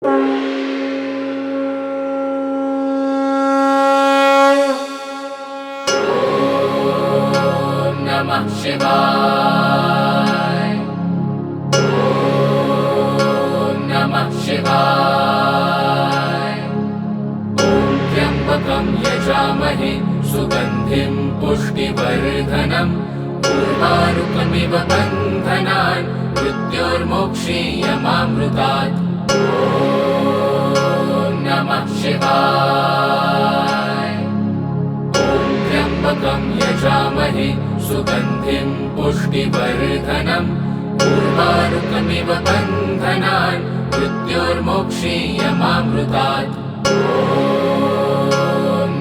नमः शिवाय। नमः शिवाय। त्र्यम्बकं यजामहे सुगन्धिं पुष्टिवर्धनम् उर्वारुकमिव बन्धनान् मृत्योर्मोक्षीयमामृतात्। नमः शिवाय। त्र्यम्बकं यजामहे सुगन्धिं पुष्टिवर्धनम् उर्वारुकमिव बन्धनान् मृत्योर्मोक्षीयमामृतात्।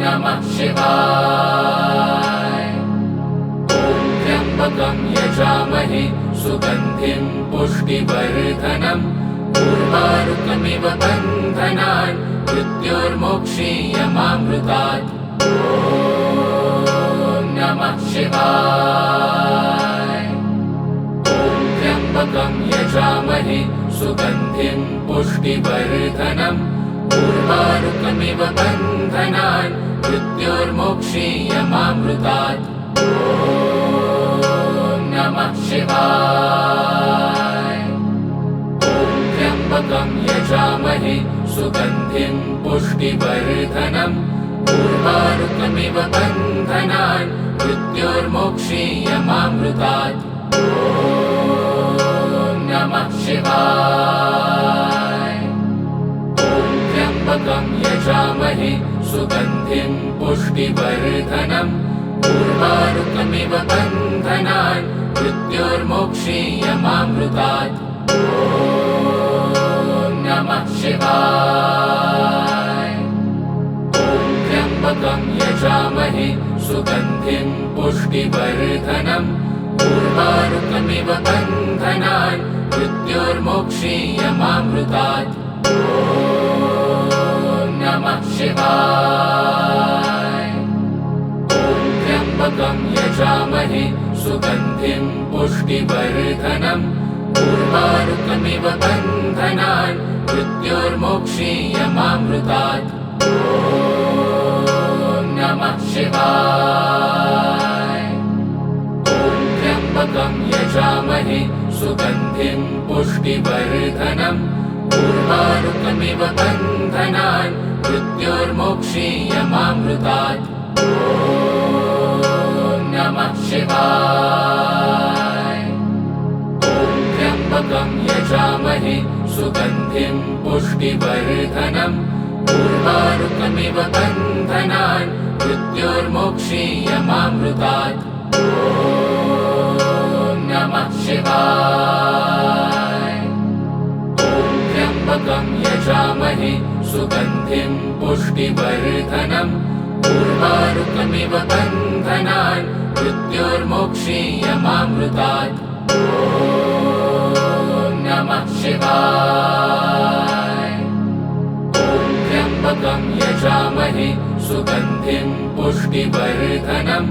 नमः शिवाय। त्र्यम्बकं यजामहे सुगन्धिं पुष्टिवर्धनम् उर्वारुकमिव बन्धनान् मृत्योर्मोक्षीयमामृतात्। नमः शिवाय। त्र्यम्बकं यजामहे सुगन्धिं पुष्टिवर्धनम् उर्वारुकमिव बन्धनान् मृत्योर्मोक्षीयमामृतात्। नमः शिवाय। त्र्यम्बकं यजामहे सुगन्धिं पुष्टिवर्धनम् उर्वारुकमिव बन्धनान् मृत्योर्मोक्षीयमामृतात्। नमः शिवाय। त्र्यम्बकं यजामहे सुगन्धिं पुष्टिवर्धनम् उर्वारुकमिव बन्धनान् मृत्योर्मोक्षीयमामृतात्। नमः शिवाय। त्र्यम्बकं यजामहे सुगन्धिं पुष्टिवर्धनम् उर्वारुकमिव बन्धनान् मृत्योर्मोक्षीयमामृतात्। नमः शिवाय। त्र्यम्बकं यजामहे सुगन्धिं पुष्टिवर्धनम् उर्वारुकमिव बन्धनान् मृत्योर्मोक्षीयमामृतात्। नमः शिवाय। त्र्यम्बकं यजामहे सुगन्धिं पुष्टिवर्धनम् उर्वारुकमिव बन्धनान् मृत्योर्मोक्षीयमामृतात्। नमः शिवाय। त्र्यम्बकं यजामहे सुगन्धिं पुष्टिवर्धनम् उर्वारुकमिव बन्धनान् मृत्योर्मोक्षीयमामृतात्। नमः शिवाय। त्र्यम्बकं यजामहे सुगन्धिं पुष्टिवर्धनम् उर्वारुकमिव बन्धनान् मृत्योर्मोक्षीयमामृतात्। नमः शिवाय। त्र्यम्बकं यजामहे सुगन्धिं पुष्टिवर्धनम्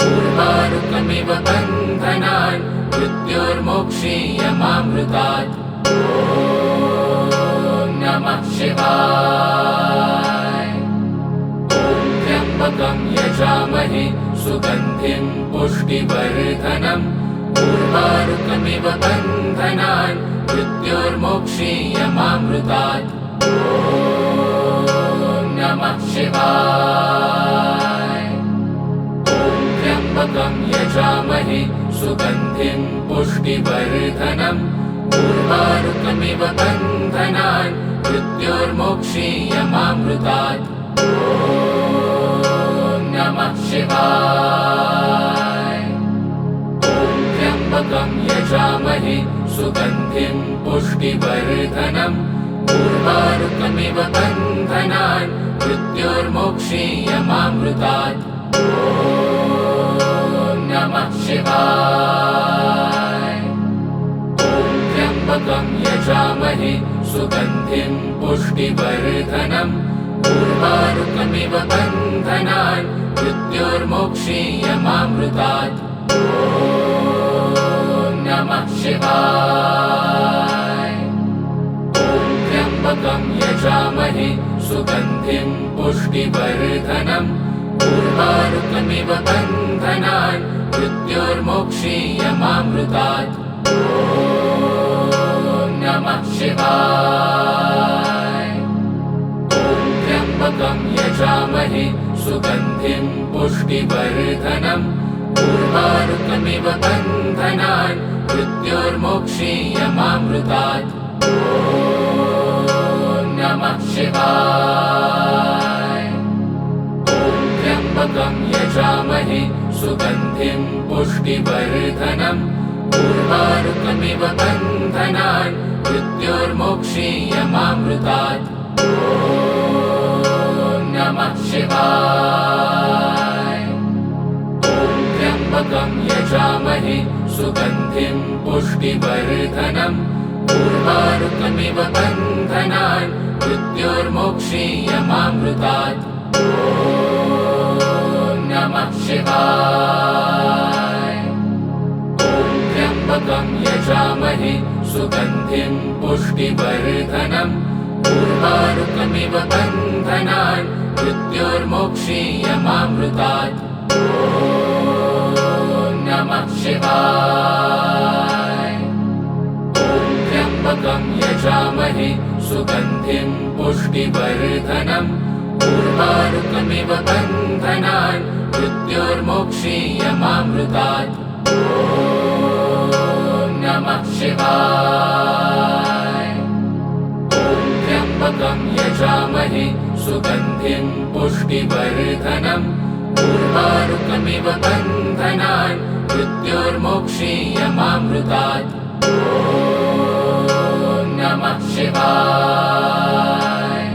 उर्वारुकमिव बन्धनान् मृत्योर्मोक्षीयमामृतात्। नमः शिवाय। त्र्यम्बकं यजामहे सुगन्धिं पुष्टिवर्धनम् उर्वारुकमिव बन्धनान् मृत्योर्मोक्षीयमामृतात्। नमः शिवाय। त्र्यम्बकं यजामहे सुगन्धिं पुष्टिवर्धनम् उर्वारुकमिव बन्धनान् मृत्योर्मोक्षीयमामृतात्। नमः शिवाय। त्र्यम्बकं यजामहे सुगन्धिं पुष्टिवर्धनम् उर्वारुकमिव बन्धनान् मृत्योर्मोक्षीयमामृतात्। नमः शिवाय। त्र्यम्बकं यजामहे सुगन्धिं पुष्टिवर्धनम् उर्वारुकमिव बन्धनान् मृत्योर्मोक्षीयमामृतात्। नमः शिवाय। त्र्यम्बकं यजामहे सुगन्धिं पुष्टिवर्धनम् उर्वारुकमिव बन्धनान् मृत्योर्मोक्षीयमामृतात्। ॐ नमः शिवाय। ॐ त्र्यम्बकं यजामहे सुगन्धिं पुष्टिवर्धनम् उर्वारुकमिव बन्धनान् मृत्योर्मोक्षीयमामृतात्। ॐ नमः शिवाय। ॐ त्र्यम्बकं यजामहे सुगन्धिं पुष्टिवर्धनम् उर्वारुकमिव बन्धनान् मृत्योर्मोक्षीयमामृतात्। ॐ नमः शिवाय। ॐ त्र्यम्बकं यजामहे सुगन्धिं पुष्टिवर्धनम् उर्वारुकमिव बन्धनान् मृत्योर्मोक्षीयमामृतात्। ॐ नमः शिवाय। ॐ त्र्यम्बकं यजामहे सुगन्धिं पुष्टिवर्धनम् उर्वारुकमिव बन्धनान् मृत्योर्मोक्षीयमामृतात्। ॐ नमः शिवाय। ॐ त्र्यम्बकं यजामहे सुगन्धिं पुष्टिवर्धनम् उर्वारुकमिव बन्धनान् मृत्योर्मोक्षीयमामृतात्। ॐ नमः शिवाय। ॐ त्र्यम्बकं यजामहे सुगन्धिं पुष्टिवर्धनम् उर्वारुकमिव बन्धनान् मृत्योर्मोक्षीयमामृतात्। ॐ नमः शिवाय।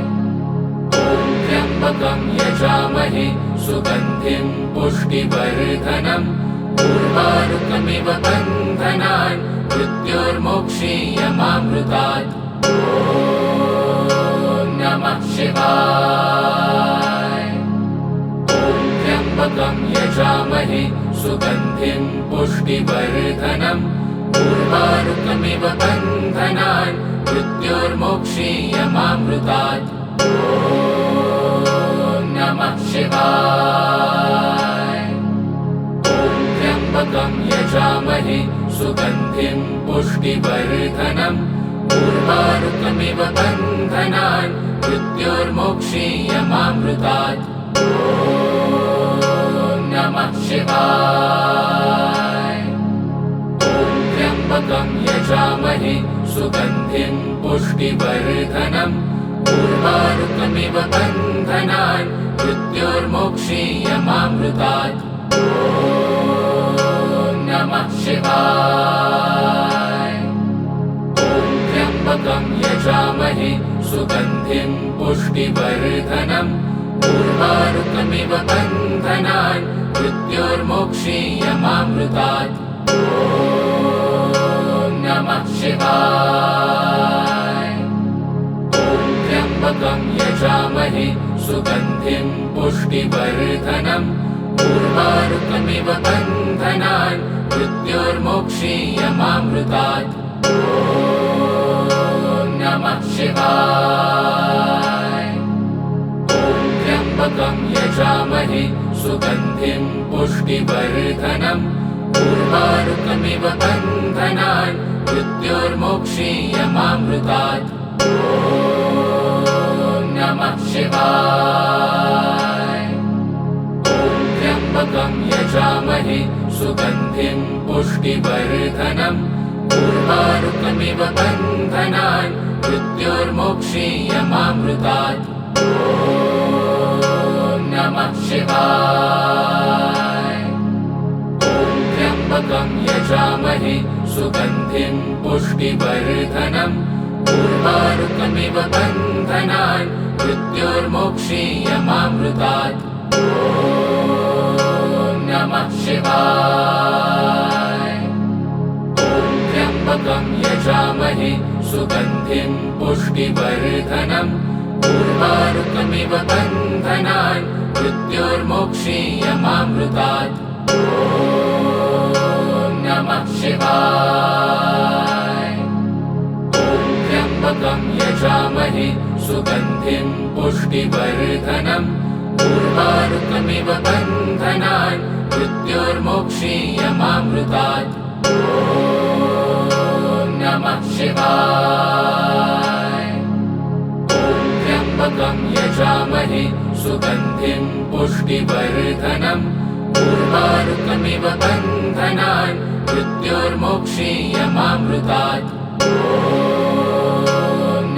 ॐ त्र्यम्बकं यजामहे सुगन्धिं पुष्टिवर्धनम् उर्वारुकमिव बन्धनान् मृत्योर्मोक्षीयमामृतात्। ॐ नमः शिवाय। ॐ त्र्यम्बकं यजामहे सुगन्धिं पुष्टिवर्धनम् उर्वारुकमिव बन्धनान् मृत्योर्मोक्षीयमामृतात्। ॐ नमः शिवाय। ॐ त्र्यम्बकं यजामहे सुगन्धिं पुष्टिवर्धनम् उर्वारुकमिव बन्धनान् मृत्योर्मोक्षीयमामृतात्। ॐ नमः शिवाय। ॐ त्र्यम्बकं यजामहे सुगन्धिं पुष्टिवर्धनम् उर्वारुकमिव बन्धनान् मृत्योर्मोक्षीयमामृतात्। ॐ नमः शिवाय। ॐ त्र्यम्बकं यजामहे सुगन्धिं पुष्टिवर्धनम् उर्वारुकमिव बन्धनान् मृत्योर्मोक्षीयमामृतात्। ॐ नमः शिवाय। ॐ त्र्यम्बकं यजामहे सुगन्धिं पुष्टिवर्धनम् उर्वारुकमिव बन्धनान् मृत्योर्मोक्षीयमामृतात्। ॐ नमः शिवाय। ॐ त्र्यम्बकं यजामहे सुगन्धिं पुष्टिवर्धनम् उर्वारुकमिव बन्धनान् मृत्योर्मोक्षीयमामृतात्। ॐ नमः शिवाय। ॐ त्र्यम्बकं यजामहे सुगन्धिं पुष्टिवर्धनम् उर्वारुकमिव बन्धनान् मृत्योर्मोक्षीयमामृतात्। ॐ नमः शिवाय। ॐ त्र्यम्बकं यजामहे सुगन्धिं पुष्टिवर्धनम् उर्वारुकमिव बन्धनान् मृत्योर्मोक्षीयमामृतात्। ॐ नमः शिवाय। ॐ त्र्यम्बकं यजामहे सुगन्धिं पुष्टिवर्धनम् उर्वारुकमिव बन्धनान् मृत्योर्मोक्षीयमामृतात्। ॐ नमः शिवाय। ॐ त्र्यम्बकं यजामहे सुगन्धिं पुष्टिवर्धनम् उर्वारुकमिव बन्धनान् मृत्योर्मोक्षीयमामृतात्। ॐ नमः शिवाय। ॐ त्र्यम्बकं यजामहे सुगन्धिं पुष्टिवर्धनम् उर्वारुकमिव बन्धनान् मृत्योर्मोक्षीयमामृतात्। ॐ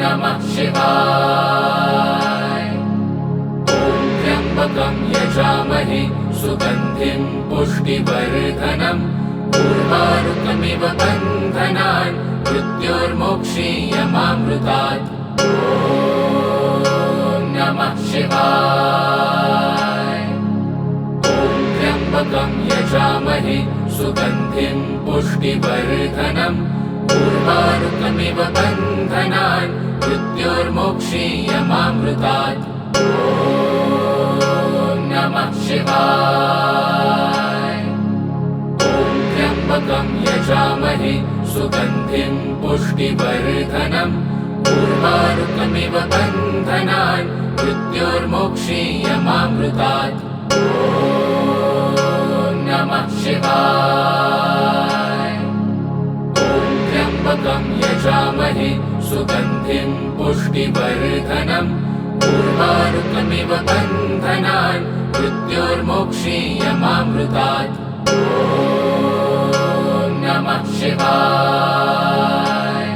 नमः शिवाय। ॐ त्र्यम्बकं यजामहे सुगन्धिं पुष्टिवर्धनम् उर्वारुकमिव बन्धनान् मृत्योर्मोक्षीयमामृतात्। ॐ नमः शिवाय। ॐ त्र्यम्बकं यजामहे सुगन्धिं पुष्टिवर्धनम् उर्वारुकमिव बन्धनान् मृत्योर्मोक्षीयमामृतात्। ॐ नमः शिवाय। ॐ त्र्यम्बकं यजामहे सुगन्धिं पुष्टिवर्धनम् उर्वारुकमिव बन्धनान् मृत्योर्मोक्षीयमामृतात्। ॐ नमः शिवाय। ॐ त्र्यम्बकं यजामहे सुगन्धिं पुष्टिवर्धनम् उर्वारुकमिव बन्धनान् मृत्योर्मोक्षीयमामृतात्। ॐ नमः शिवाय।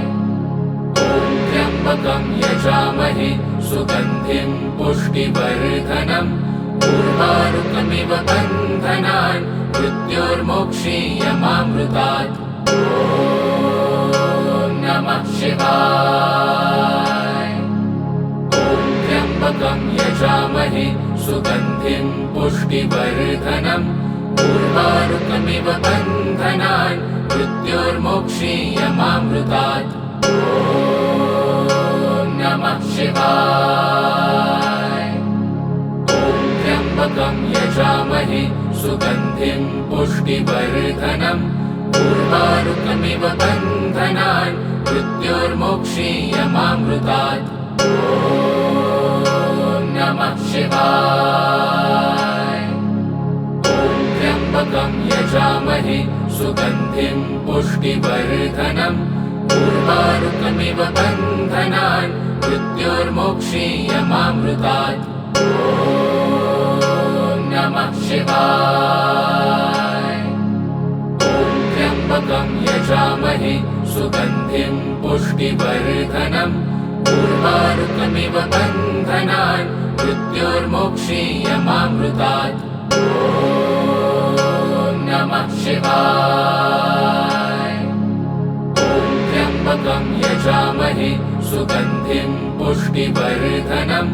ॐ त्र्यम्बकं यजामहे सुगन्धिं पुष्टिवर्धनम् उर्वारुकमिव बन्धनान् मृत्योर्मोक्षीयमामृतात्। ॐ नमः शिवाय। ॐ त्र्यम्बकं यजामहे सुगन्धिं पुष्टिवर्धनम् उर्वारुकमिव बन्धनान् मृत्योर्मोक्षीयमामृतात्। ॐ नमः शिवाय। ॐ त्र्यम्बकं यजामहे सुगन्धिं पुष्टिवर्धनम् उर्वारुकमिव बन्धनान् मृत्योर्मोक्षीयमामृतात्। ॐ नमः शिवाय। ॐ त्र्यम्बकं यजामहे सुगन्धिं पुष्टिवर्धनम् उर्वारुकमिव बन्धनान् मृत्योर्मोक्षीयमामृतात्। ॐ नमः शिवाय। ॐ त्र्यम्बकं यजामहे सुगन्धिं पुष्टिवर्धनम् उर्वारुकमिव बन्धनान् मृत्योर्मोक्षीयमामृतात्। ॐ नमः शिवाय। ॐ त्र्यम्बकं यजामहे सुगन्धिं पुष्टिवर्धनम्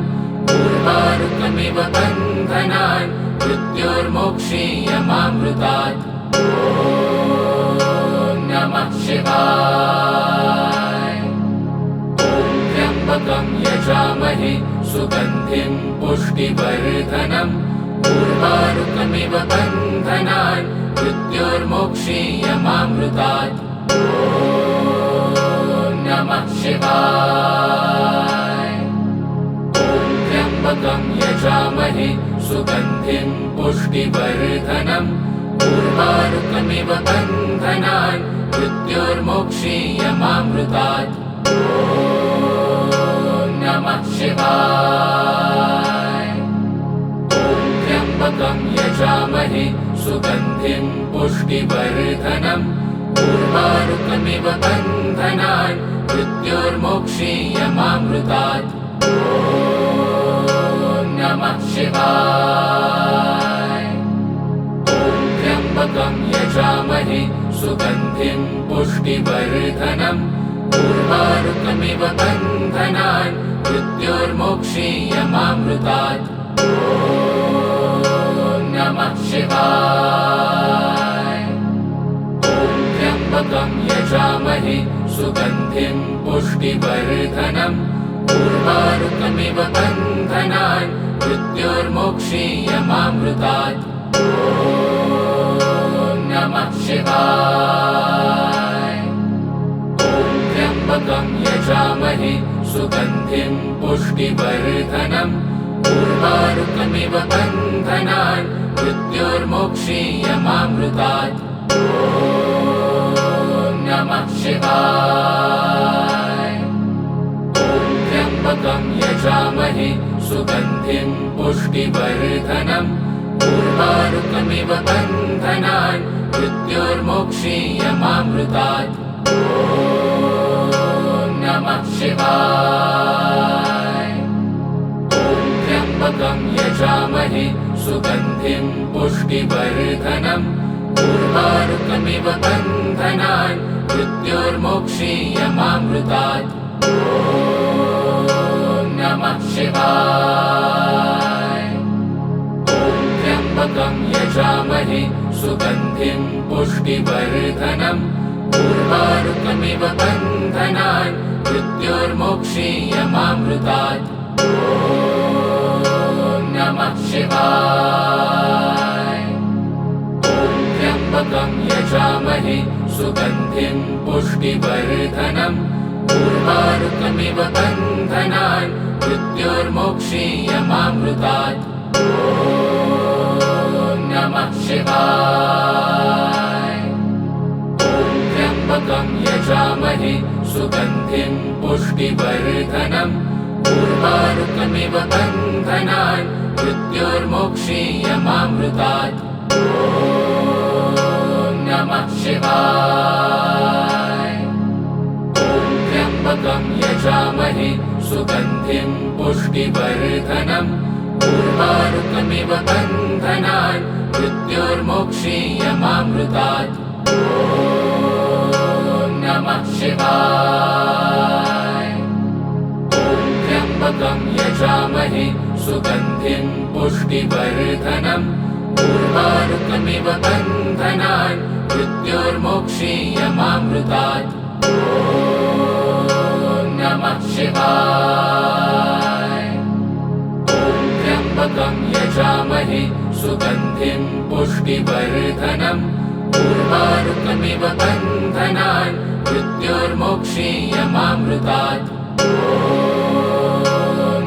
उर्वारुकमिव बन्धनान् मृत्योर्मोक्षीयमामृतात्। ॐ नमः शिवाय। ॐ त्र्यम्बकं यजामहे सुगन्धिं पुष्टिवर्धनम् उर्वारुकमिव बन्धनान् मृत्योर्मोक्षीयमामृतात्। ॐ नमः शिवाय। ॐ त्र्यम्बकं यजामहे सुगन्धिं पुष्टिवर्धनम् उर्वारुकमिव बन्धनान् मृत्योर्मोक्षीयमामृतात्। ॐ नमः शिवाय। ॐ त्र्यम्बकं यजामहे सुगन्धिं पुष्टिवर्धनम् उर्वारुकमिव बन्धनान् मृत्योर्मोक्षीयमामृतात्। ॐ नमः शिवाय। ॐ त्र्यम्बकं यजामहे सुगन्धिं पुष्टिवर्धनम् उर्वारुकमिव बन्धनान् मृत्योर्मोक्षीयमामृतात्। ॐ नमः शिवाय। ॐ त्र्यम्बकं यजामहे सुगन्धिं पुष्टिवर्धनम् उर्वारुकमिव बन्धनान् मृत्योर्मोक्षीयमामृतात्। ॐ नमः शिवाय। ॐ त्र्यम्बकं यजामहे सुगन्धिं पुष्टिवर्धनम् उर्वारुकमिव बन्धनान् मृत्योर्मोक्षीयमामृतात्। ॐ नमः शिवाय। ॐ त्र्यम्बकं यजामहे सुगन्धिं पुष्टिवर्धनम् उर्वारुकमिव बन्धनान् मृत्योर्मोक्षीयमामृतात्। ॐ नमः शिवाय। ॐ त्र्यम्बकं यजामहे सुगन्धिं पुष्टिवर्धनम् उर्वारुकमिव बन्धनान् मृत्योर्मोक्षीयमामृतात्। ॐ नमः शिवाय। ॐ त्र्यम्बकं यजामहे सुगन्धिं पुष्टिवर्धनम् उर्वारुकमिव बन्धनान् मृत्योर्मोक्षीयमामृतात्। ॐ नमः शिवाय। ॐ त्र्यम्बकं यजामहे सुगन्धिं पुष्टिवर्धनम् उर्वारुकमिव बन्धनान् मृत्योर्मोक्षीयमामृतात्। ॐ नमः शिवाय। ॐ त्र्यम्बकं यजामहे सुगन्धिं पुष्टिवर्धनम् उर्वारुकमिव बन्धनान् मृत्योर्मोक्षीयमामृतात्। ॐ नमः शिवाय। ॐ त्र्यम्बकं यजामहे सुगन्धिं पुष्टिवर्धनम् उर्वारुकमिव बन्धनान् मृत्योर्मोक्षीयमामृतात्। ॐ नमः शिवाय। ॐ त्र्यम्बकं यजामहे सुगन्धिं पुष्टिवर्धनम् उर्वारुकमिव बन्धनान् मृत्योर्मोक्षीयमामृतात्। ॐ नमः शिवाय। ॐ त्र्यम्बकं यजामहे सुगन्धिं पुष्टिवर्धनम् उर्वारुकमिव बन्धनान् मृत्योर्मोक्षीयमामृतात्। ॐ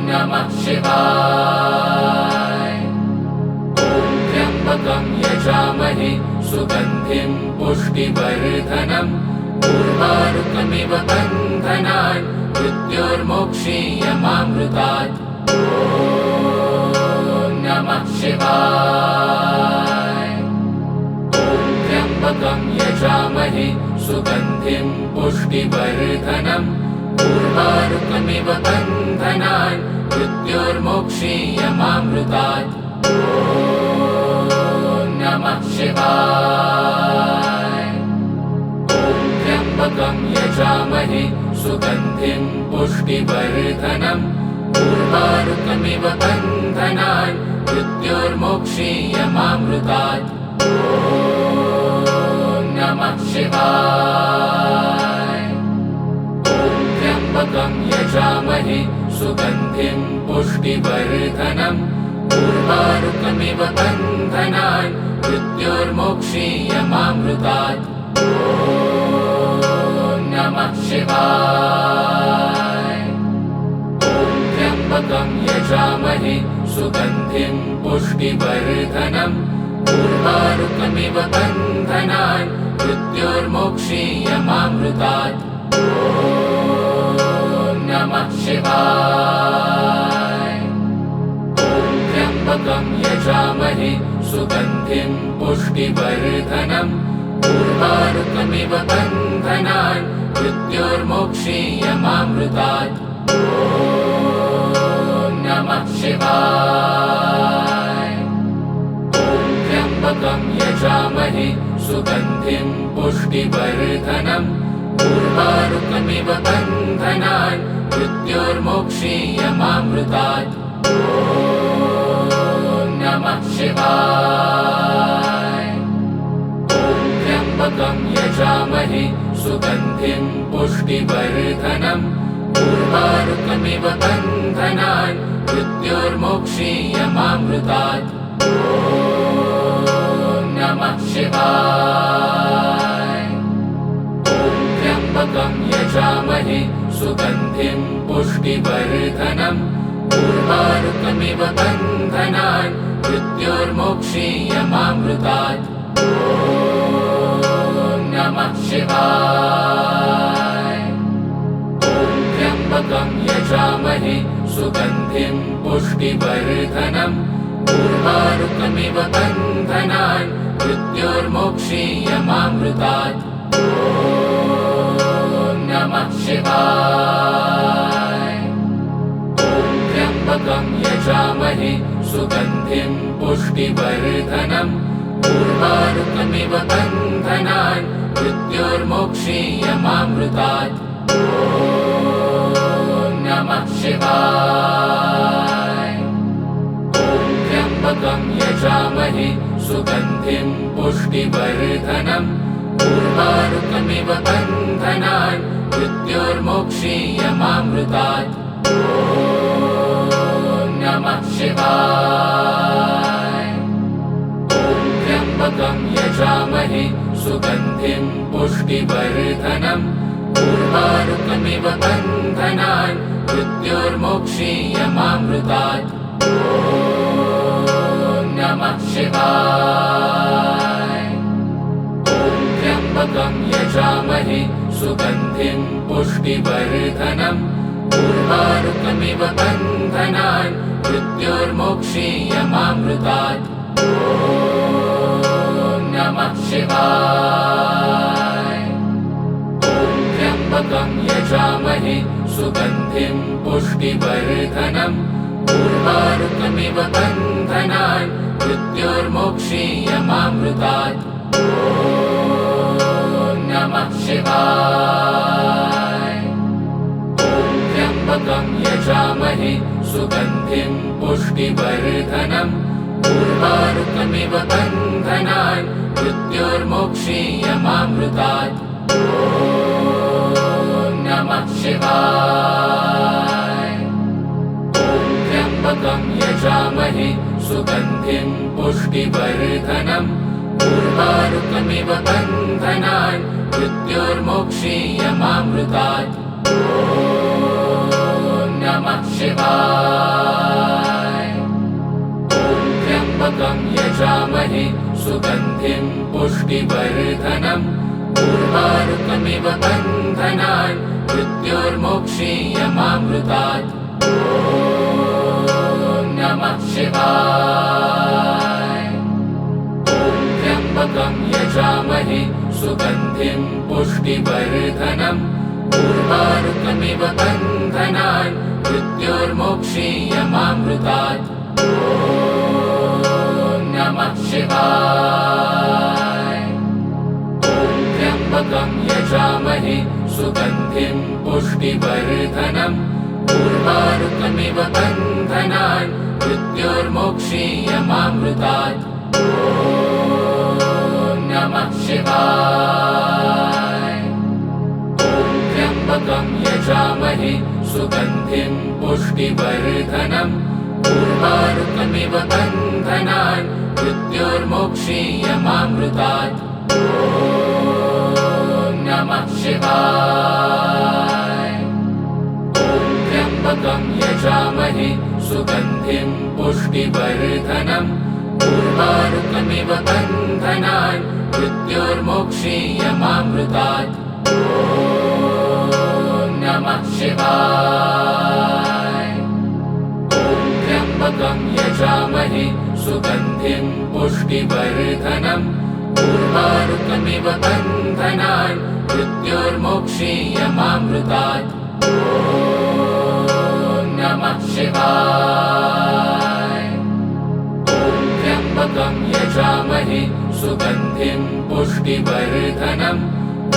नमः शिवाय। ॐ त्र्यम्बकं यजामहे सुगन्धिं पुष्टिवर्धनम् उर्वारुकमिव बन्धनान् मृत्योर्मोक्षीयमामृतात्। ॐ नमः शिवाय। ॐ त्र्यम्बकं यजामहे सुगन्धिं पुष्टिवर्धनम् उर्वारुकमिव बन्धनान् मृत्योर्मोक्षीयमामृतात्। ॐ नमः शिवाय। ॐ त्र्यम्बकं यजामहे सुगन्धिं पुष्टिवर्धनम् उर्वारुकमिव बन्धनान् मृत्योर्मोक्षीयमामृतात्। ॐ नमः शिवाय। ॐ त्र्यम्बकं यजामहे सुगन्धिं पुष्टिवर्धनम् उर्वारुकमिव बन्धनान् मृत्योर्मोक्षीयमामृतात्। ॐ नमः शिवाय। ॐ त्र्यम्बकं यजामहे सुगन्धिं पुष्टिवर्धनम् उर्वारुकमिव बन्धनान् मृत्योर्मोक्षीयमामृतात्। ॐ नमः शिवाय। ॐ त्र्यम्बकं यजामहे सुगन्धिं पुष्टिवर्धनम् उर्वारुकमिव बन्धनान् मृत्योर्मोक्षीयमामृतात्। ॐ नमः शिवाय। ॐ त्र्यम्बकं यजामहे सुगन्धिं पुष्टिवर्धनम् उर्वारुकमिव बन्धनान् मृत्योर्मोक्षीयमामृतात्। ॐ नमः शिवाय। ॐ त्र्यम्बकं यजामहे सुगन्धिं पुष्टिवर्धनम् उर्वारुकमिव बन्धनान् मृत्योर्मोक्षीयमामृतात्। ॐ नमः शिवाय। ॐ त्र्यम्बकं यजामहे सुगन्धिं पुष्टिवर्धनम् उर्वारुकमिव बन्धनान् मृत्योर्मोक्षीयमामृतात् ॐ नमः शिवाय। ॐ त्र्यम्बकं यजामहे सुगन्धिं पुष्टिवर्धनम् उर्वारुकमिव बन्धनान् मृत्योर्मोक्षीयमामृतात् ॐ नमः शिवाय। ॐ त्र्यम्बकं यजामहे सुगन्धिं पुष्टिवर्धनम् उर्वारुकमिव बन्धनान् मृत्योर्मोक्षीयमामृतात् ॐ नमः शिवाय। ॐ त्र्यम्बकं यजामहे सुगन्धिं पुष्टिवर्धनम् उर्वारुकमिव बन्धनान् मृत्योर्मोक्षीयमामृतात् ॐ नमः शिवाय। ॐ त्र्यम्बकं यजामहे सुगन्धिं पुष्टिवर्धनम् उर्वारुकमिव बन्धनान् मृत्योर्मोक्षीयमामृतात् ॐ नमः शिवाय। ॐ त्र्यम्बकं यजामहे सुगन्धिं पुष्टिवर्धनम् उर्वारुकमिव बन्धनान् मृत्योर्मोक्षीयमामृतात् ॐ नमः शिवाय। ॐ त्र्यम्बकं यजामहे सुगन्धिं पुष्टिवर्धनम् उर्वारुकमिव बन्धनान् मृत्योर्मोक्षीयमामृतात् ॐ नमः शिवाय। ॐ त्र्यम्बकं यजामहे सुगन्धिं पुष्टिवर्धनम् उर्वारुकमिव बन्धनान् मृत्योर्मोक्षीयमामृतात् ॐ नमः शिवाय। ॐ त्र्यम्बकं यजामहे सुगन्धिं पुष्टिवर्धनम् उर्वारुकमिव बन्धनान् मृत्योर्मोक्षीयमामृतात् ॐ नमः शिवाय। ॐ त्र्यम्बकं यजामहे सुगन्धिं पुष्टिवर्धनम् उर्वारुकमिव बन्धनान् मृत्योर्मोक्षीयमामृतात् ॐ नमः शिवाय। ॐ त्र्यम्बकं यजामहे सुगन्धिं पुष्टिवर्धनम् उर्वारुकमिव बन्धनान् मृत्योर्मोक्षीयमामृतात् ॐ नमः शिवाय। ॐ त्र्यम्बकं यजामहे सुगन्धिं पुष्टिवर्धनम् उर्वारुकमिव बन्धनान् मृत्योर्मोक्षीयमामृतात् ॐ नमः शिवाय। ॐ त्र्यम्बकं यजामहे सुगन्धिं पुष्टिवर्धनम् उर्वारुकमिव बन्धनान् मृत्योर्मोक्षीयमामृतात् ॐ नमः शिवाय। ॐ त्र्यम्बकं यजामहे सुगन्धिं पुष्टिवर्धनम् उर्वारुकमिव बन्धनान् मृत्योर्मोक्षीयमामृतात् ॐ नमः शिवाय। ॐ त्र्यम्बकं यजामहे सुगन्धिं पुष्टिवर्धनम् उर्वारुकमिव बन्धनान् मृत्योर्मोक्षीयमामृतात् ॐ नमः शिवाय। ॐ त्र्यम्बकं यजामहे सुगन्धिं पुष्टिवर्धनम्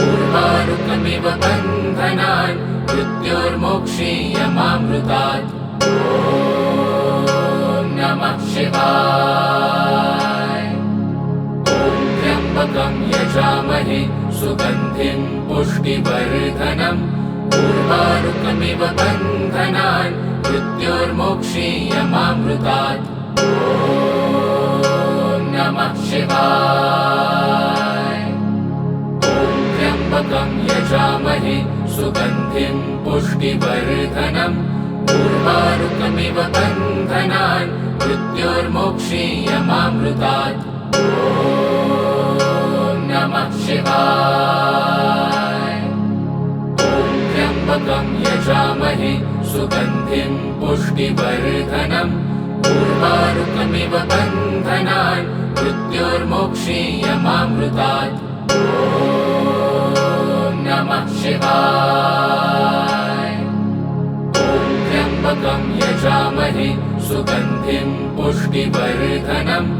उर्वारुकमिव बन्धनान् मृत्योर्मोक्षीयमामृतात् ॐ नमः शिवाय। ॐ त्र्यम्बकं यजामहे सुगन्धिं पुष्टिवर्धनम् उर्वारुकमिव बन्धनान् मृत्योर्मोक्षीयमामृतात् ॐ नमः शिवाय। ॐ त्र्यम्बकं यजामहे सुगन्धिं पुष्टिवर्धनम् उर्वारुकमिव बन्धनान् मृत्योर्मोक्षीयमामृतात्। ॐ नमः शिवाय। ॐ त्र्यम्बकं यजामहे सुगन्धिं पुष्टिवर्धनम् उर्वारुकमिव बन्धनान् मृत्योर्मोक्षीयमामृतात्। ॐ नमः शिवाय। ॐ त्र्यम्बकं यजामहे सुगन्धिं पुष्टिवर्धनम्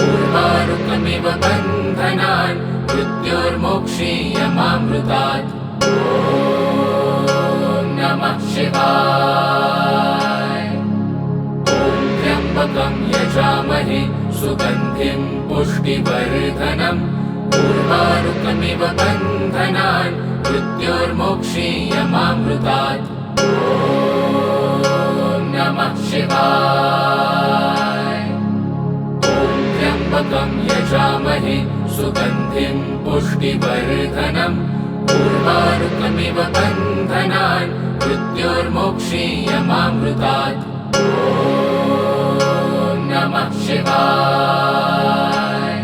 उर्वारुकमिव बन्धनान् मृत्योर्मोक्षीयमामृतात्। ॐ नमः शिवाय। ॐ त्र्यम्बकं यजामहे सुगन्धिं पुष्टिवर्धनम् उर्वारुकमिव बन्धनान् मृत्योर्मोक्षीयमामृतात्। ॐ नमः शिवाय। ॐ त्र्यम्बकं यजामहे सुगन्धिं पुष्टिवर्धनम् उर्वारुकमिव बन्धनान् मृत्योर्मोक्षीयमामृतात्। ॐ नमः शिवाय।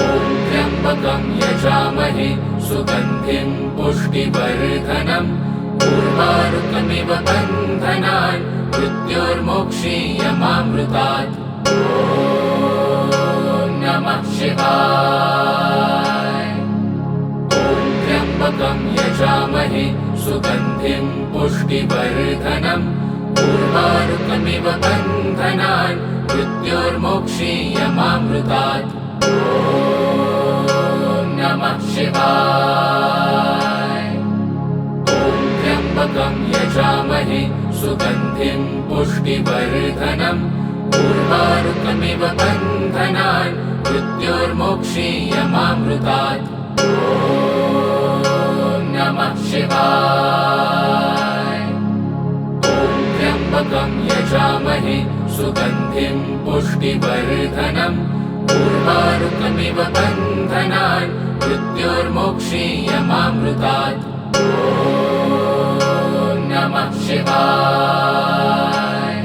ॐ त्र्यम्बकं यजामहे सुगन्धिं पुष्टिवर्धनम् उर्वारुकमिव बन्धनान् मृत्योर्मोक्षीयमामृतात्। ॐ नमः शिवाय। ॐ त्र्यम्बकं यजामहे सुगन्धिं पुष्टिवर्धनम् उर्वारुकमिव बन्धनान् मृत्योर्मोक्षीयमामृतात्। ॐ नमः शिवाय। ॐ त्र्यम्बकं यजामहे सुगन्धिं पुष्टिवर्धनम् उर्वारुकमिव बन्धनान् मृत्योर्मोक्षीयमामृतात्। ॐ नमः शिवाय। ॐ त्र्यम्बकं यजामहे सुगन्धिं पुष्टिवर्धनम् उर्वारुकमिव बन्धनान् मृत्योर्मोक्षीयमामृतात्। ॐ नमः शिवाय।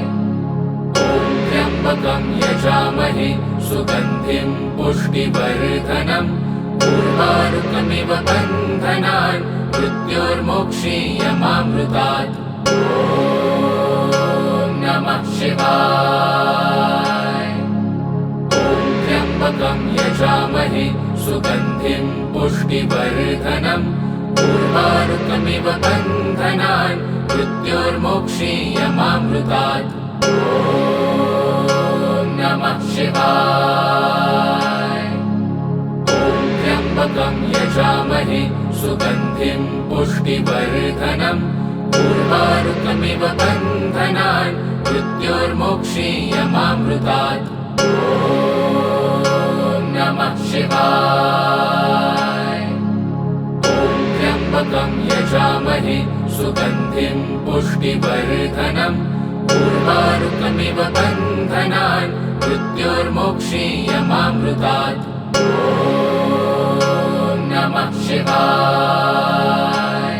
ॐ त्र्यम्बकं यजामहे सुगन्धिं पुष्टिवर्धनम् उर्वारुकमिव बन्धनान् मृत्योर्मोक्षीयमामृतात्। ॐ नमः शिवाय। ॐ त्र्यम्बकं यजामहे सुगन्धिं पुष्टिवर्धनम् उर्वारुकमिव बन्धनान् मृत्योर्मोक्षीयमामृतात्। ॐ नमः शिवाय। ॐ त्र्यम्बकं यजामहे सुगन्धिं पुष्टिवर्धनम् उर्वारुकमिव बन्धनान् मृत्योर्मोक्षीयमामृतात्। ॐ नमः शिवाय। ॐ त्र्यम्बकं यजामहे सुगन्धिं पुष्टिवर्धनम् उर्वारुकमिव बन्धनान् मृत्योर्मोक्षीयमामृतात्। ॐ नमः शिवाय।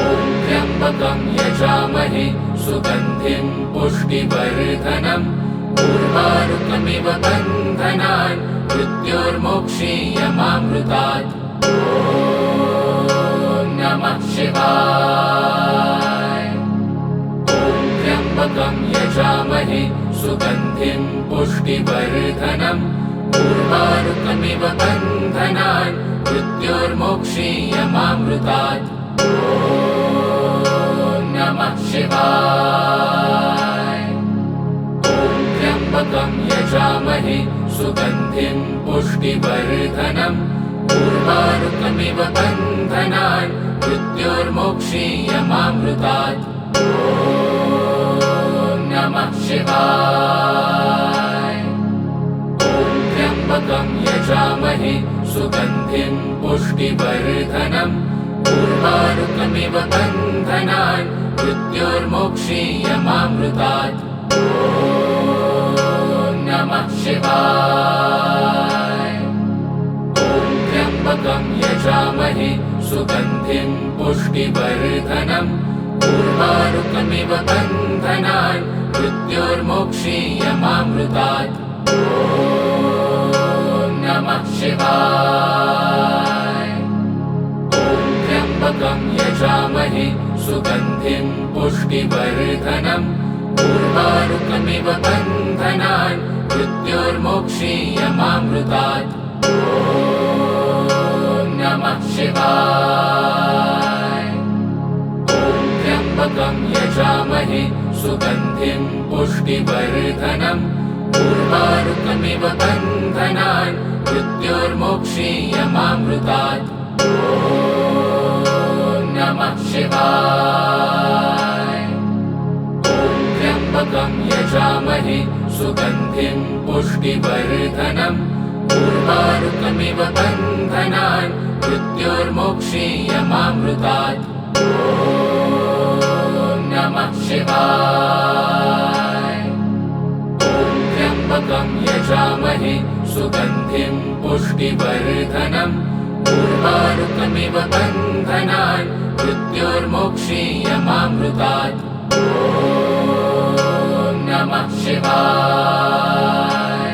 ॐ त्र्यम्बकं यजामहे सुगन्धिं पुष्टिवर्धनम् उर्वारुकमिव बन्धनान् मृत्योर्मोक्षीयमामृतात्। ॐ नमः शिवाय। ॐ त्र्यम्बकं यजामहे सुगन्धिं पुष्टिवर्धनम् उर्वारुकमिव बन्धनान् मृत्योर्मोक्षीयमामृतात्। ॐ नमः शिवाय। ॐ त्र्यम्बकं यजामहे सुगन्धिं पुष्टिवर्धनम् उर्वारुकमिव बन्धनान् मृत्योर्मोक्षीयमामृतात्। ॐ नमः शिवाय। ॐ त्र्यम्बकं यजामहे सुगन्धिं पुष्टिवर्धनम् उर्वारुकमिव बन्धनान् मृत्योर्मोक्षीयमामृतात्। ॐ नमः शिवाय। ॐ त्र्यम्बकं यजामहे सुगन्धिं पुष्टिवर्धनम् उर्वारुकमिव बन्धनान् मृत्योर्मोक्षीयमामृतात्। ॐ नमः शिवाय। ॐ त्र्यम्बकं यजामहे सुगन्धिं पुष्टिवर्धनम् उर्वारुकमिव बन्धनान् मृत्योर्मोक्षीयमामृतात्। ॐ नमः शिवाय। ॐ त्र्यम्बकं यजामहे सुगन्धिं पुष्टिवर्धनम् उर्वारुकमिव बन्धनान् मृत्योर्मोक्षीयमामृतात्। ॐ नमः शिवाय। ॐ त्र्यम्बकं यजामहे सुगन्धिं पुष्टिवर्धनम् उर्वारुकमिव बन्धनान् मृत्योर्मोक्षीयमामृतात्। ॐ नमः शिवाय। ॐ त्र्यम्बकं यजामहे सुगन्धिं पुष्टिवर्धनम् उर्वारुकमिव बन्धनान् मृत्योर्मोक्षीयमामृतात्। ॐ नमः शिवाय।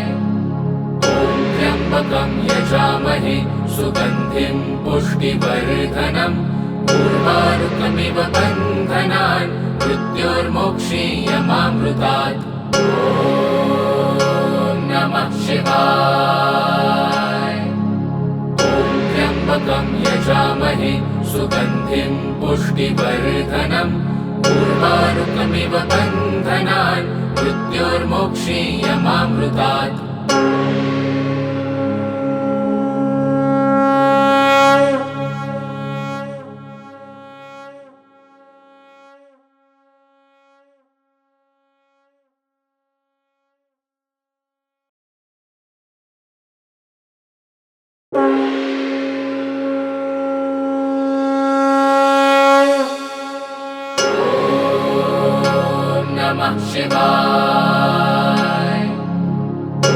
ॐ त्र्यम्बकं यजामहे सुगन्धिं पुष्टिवर्धनम् उर्वारुकमिव बन्धनान् मृत्योर्मोक्षीयमामृतात्। ॐ नमः शिवाय। ॐ त्र्यम्बकं यजामहे सुगन्धिं पुष्टिवर्धनम् उर्वारुकमिव बन्धनान् मृत्योर्मोक्षीयमामृतात्। नमः शिवाय। ॐ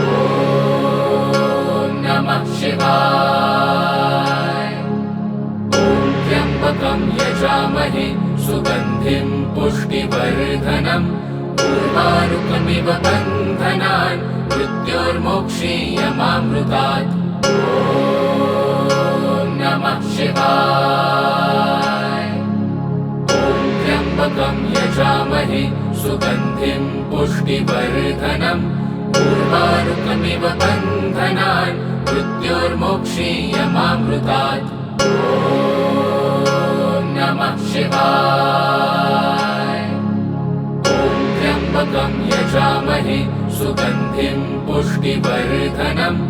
नमः शिवाय। ॐ त्र्यम्बकं यजामहे सुगन्धिं पुष्टिवर्धनम् उर्वारुकमिव बन्धनान् मृत्योर्मोक्षीयमामृतात्। ॐ नमः शिवाय। ॐ त्र्यम्बकं यजामहे सुगन्धिं पुष्टिवर्धनम् उर्वारुकमिव बन्धनान् मृत्योर्मोक्षीयमामृतात्। ॐ नमः शिवाय। ॐ त्र्यम्बकं यजामहे सुगन्धिं पुष्टिवर्धनम्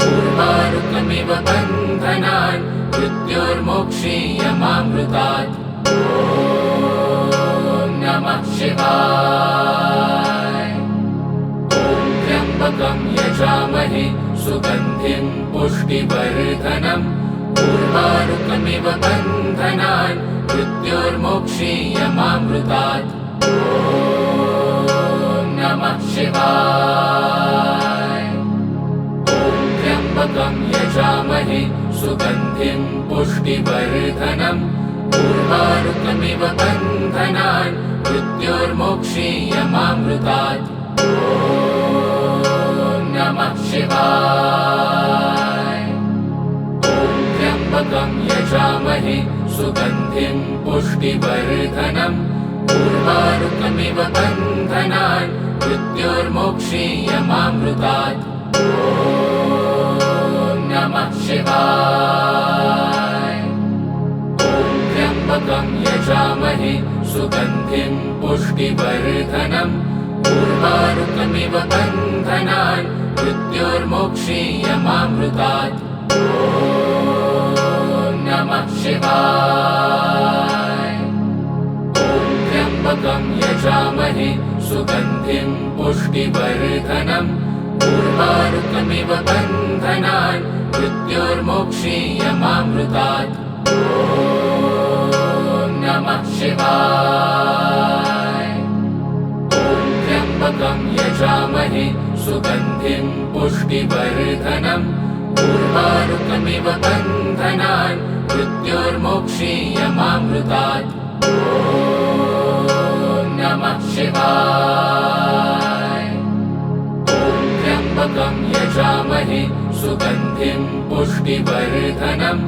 उर्वारुकमिव बन्धनान् मृत्योर्मोक्षीयमामृतात्। ॐ नमः शिवाय। ॐ त्र्यम्बकं यजामहे सुगन्धिं पुष्टिवर्धनम् उर्वारुकमिव बन्धनान् मृत्योर्मोक्षीयमामृतात्। ॐ नमः शिवाय। ॐ त्र्यम्बकं यजामहे सुगन्धिं पुष्टिवर्धनम् उर्वारुकमिव बन्धनान् मृत्योर्मोक्षीयमामृतात्। ॐ नमः शिवाय। ॐ त्र्यम्बकं यजामहे सुगन्धिं पुष्टिवर्धनम् उर्वारुकमिव बन्धनान् मृत्योर्मोक्षीयमामृतात्। ॐ नमः शिवाय। ॐ त्र्यम्बकं यजामहे सुगन्धिं पुष्टिवर्धनम् उर्वारुकमिव बन्धनान् मृत्योर्मोक्षीयमामृतात्। ॐ नमः शिवाय। ॐ त्र्यम्बकं यजामहे सुगन्धिं पुष्टिवर्धनम् उर्वारुकमिव बन्धनान् मृत्योर्मोक्षीयमामृतात्। ॐ नमः शिवाय। ॐ त्र्यम्बकं यजामहे सुगन्धिं पुष्टिवर्धनम् उर्वारुकमिव बन्धनान् मृत्योर्मोक्षीयमामृतात्। ॐ नमः शिवाय। ॐ त्र्यम्बकं यजामहे सुगन्धिं पुष्टिवर्धनम्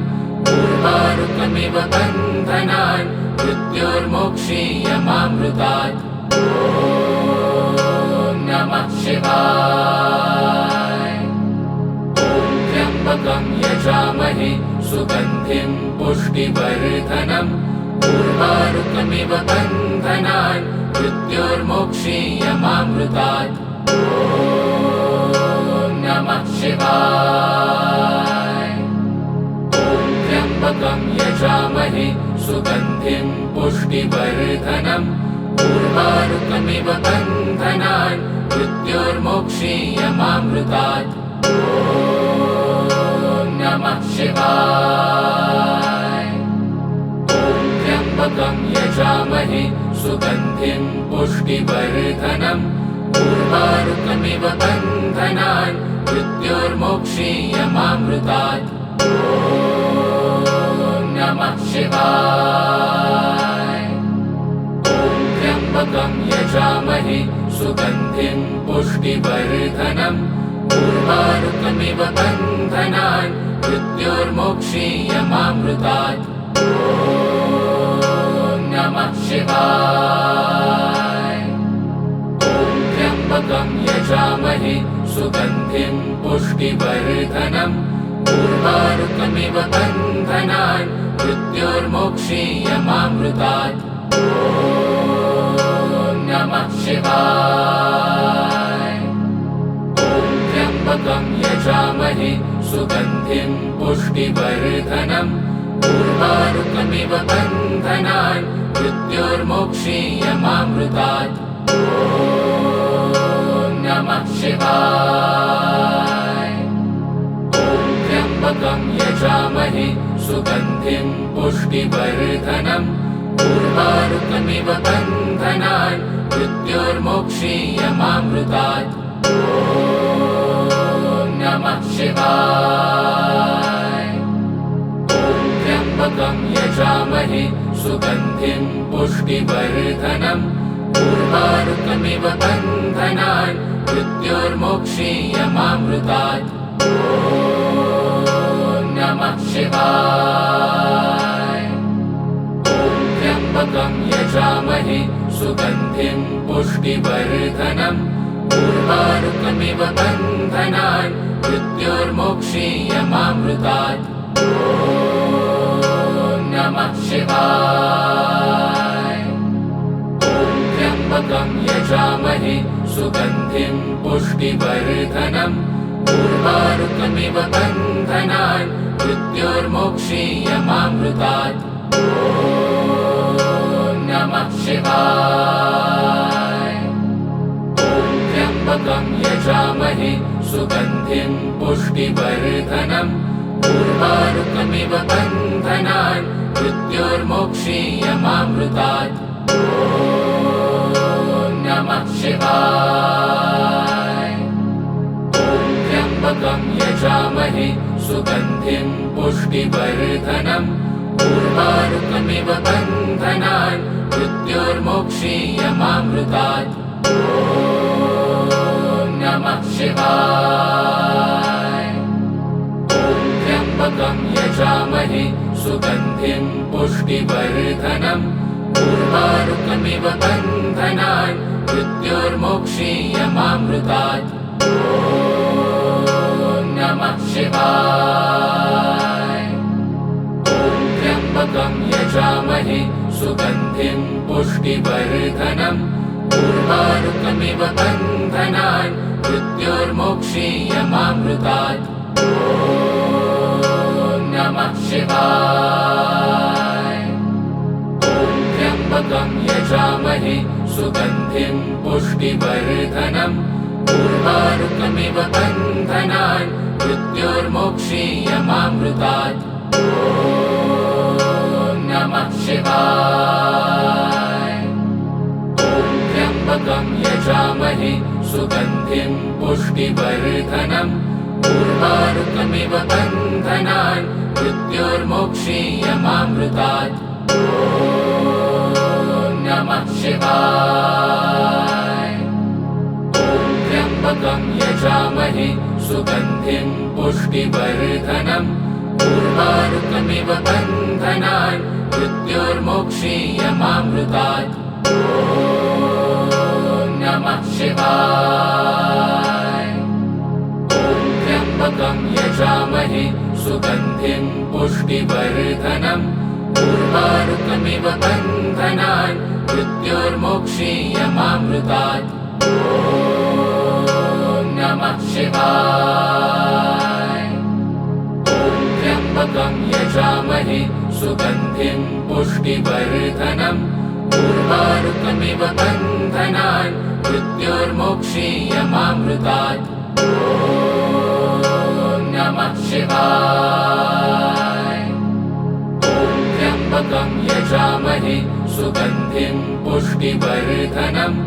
उर्वारुकमिव बन्धनान् मृत्योर्मोक्षीयमामृतात्। ॐ नमः शिवाय। ॐ त्र्यम्बकं यजामहे सुगन्धिं पुष्टिवर्धनम् उर्वारुकमिव बन्धनान् मृत्योर्मोक्षीयमामृतात्। ॐ नमः शिवाय। ॐ त्र्यम्बकं यजामहे सुगन्धिं पुष्टिवर्धनम् उर्वारुकमिव बन्धनान् मृत्योर्मोक्षीयमामृतात्। ॐ नमः शिवाय। ॐ त्र्यम्बकं यजामहे सुगन्धिं पुष्टिवर्धनम् उर्वारुकमिव बन्धनान् मृत्योर्मोक्षीयमामृतात्। ॐ नमः शिवाय। ॐ त्र्यम्बकं यजामहे सुगन्धिं पुष्टिवर्धनम् उर्वारुकमिव बन्धनान् मृत्योर्मोक्षीयमामृतात्। ॐ नमः शिवाय। ॐ त्र्यम्बकं यजामहे सुगन्धिं पुष्टिवर्धनम् उर्वारुकमिव बन्धनान् मृत्योर्मोक्षीयमामृतात्। ॐ नमः शिवाय। ॐ त्र्यम्बकं यजामहे सुगन्धिं पुष्टिवर्धनम् उर्वारुकमिव बन्धनान् मृत्योर्मोक्षीयमामृतात्। ॐ नमः शिवाय। ॐ त्र्यम्बकं यजामहे सुगन्धिं पुष्टिवर्धनम् उर्वारुकमिव बन्धनान् मृत्योर्मोक्षीयमामृतात्। ॐ नमः शिवाय। ॐ त्र्यम्बकं यजामहे सुगन्धिं पुष्टिवर्धनम् उर्वारुकमिव बन्धनान् मृत्योर्मोक्षीयमामृतात्। ॐ नमः शिवाय। ॐ त्र्यम्बकं यजामहे सुगन्धिं पुष्टिवर्धनम् उर्वारुकमिव बन्धनान् मृत्योर्मोक्षीयमामृतात्। ॐ नमः शिवाय। ॐ त्र्यम्बकं यजामहे सुगन्धिं पुष्टिवर्धनम् उर्वारुकमिव बन्धनान् मृत्योर्मोक्षीयमामृतात्। ॐ नमः शिवाय। ॐ त्र्यम्बकं यजामहे सुगन्धिं पुष्टिवर्धनम् उर्वारुकमिव बन्धनान् मृत्योर्मोक्षीयमामृतात्। ॐ नमः शिवाय। ॐ त्र्यम्बकं यजामहे सुगन्धिं पुष्टिवर्धनम् उर्वारुकमिव बन्धनान् मृत्योर्मोक्षीयमामृतात्। ॐ नमः शिवाय। ॐ त्र्यम्बकं यजामहे सुगन्धिं पुष्टिवर्धनम् उर्वारुकमिव बन्धनान् मृत्योर्मोक्षीयमामृतात्। ॐ नमः शिवाय। ॐ त्र्यम्बकं यजामहे सुगन्धिं पुष्टिवर्धनम् उर्वारुकमिव बन्धनान् मृत्योर्मोक्षीयमामृतात्। ॐ नमः शिवाय। ॐ त्र्यम्बकं यजामहे सुगन्धिं पुष्टिवर्धनम् उर्वारुकमिव बन्धनान् मृत्योर्मोक्षीयमामृतात्। ॐ नमः शिवाय। ॐ त्र्यम्बकं यजामहे सुगन्धिं पुष्टिवर्धनम् उर्वारुकमिव बन्धनान् मृत्योर्मोक्षीयमामृतात्। ॐ नमः शिवाय। ॐ त्र्यम्बकं यजामहे सुगन्धिं पुष्टिवर्धनम् उर्वारुकमिव बन्धनान् मृत्योर्मोक्षीयमामृतात्। ॐ नमः शिवाय। ॐ त्र्यम्बकं यजामहे सुगन्धिं पुष्टिवर्धनम् उर्वारुकमिव बन्धनान् मृत्योर्मोक्षीयमामृतात्। ॐ नमः शिवाय। ॐ त्र्यम्बकं यजामहे सुगन्धिं पुष्टिवर्धनम् उर्वारुकमिव बन्धनान् मृत्योर्मोक्षीयमामृतात्। ॐ नमः शिवाय। ॐ त्र्यम्बकं यजामहे सुगन्धिं पुष्टिवर्धनम्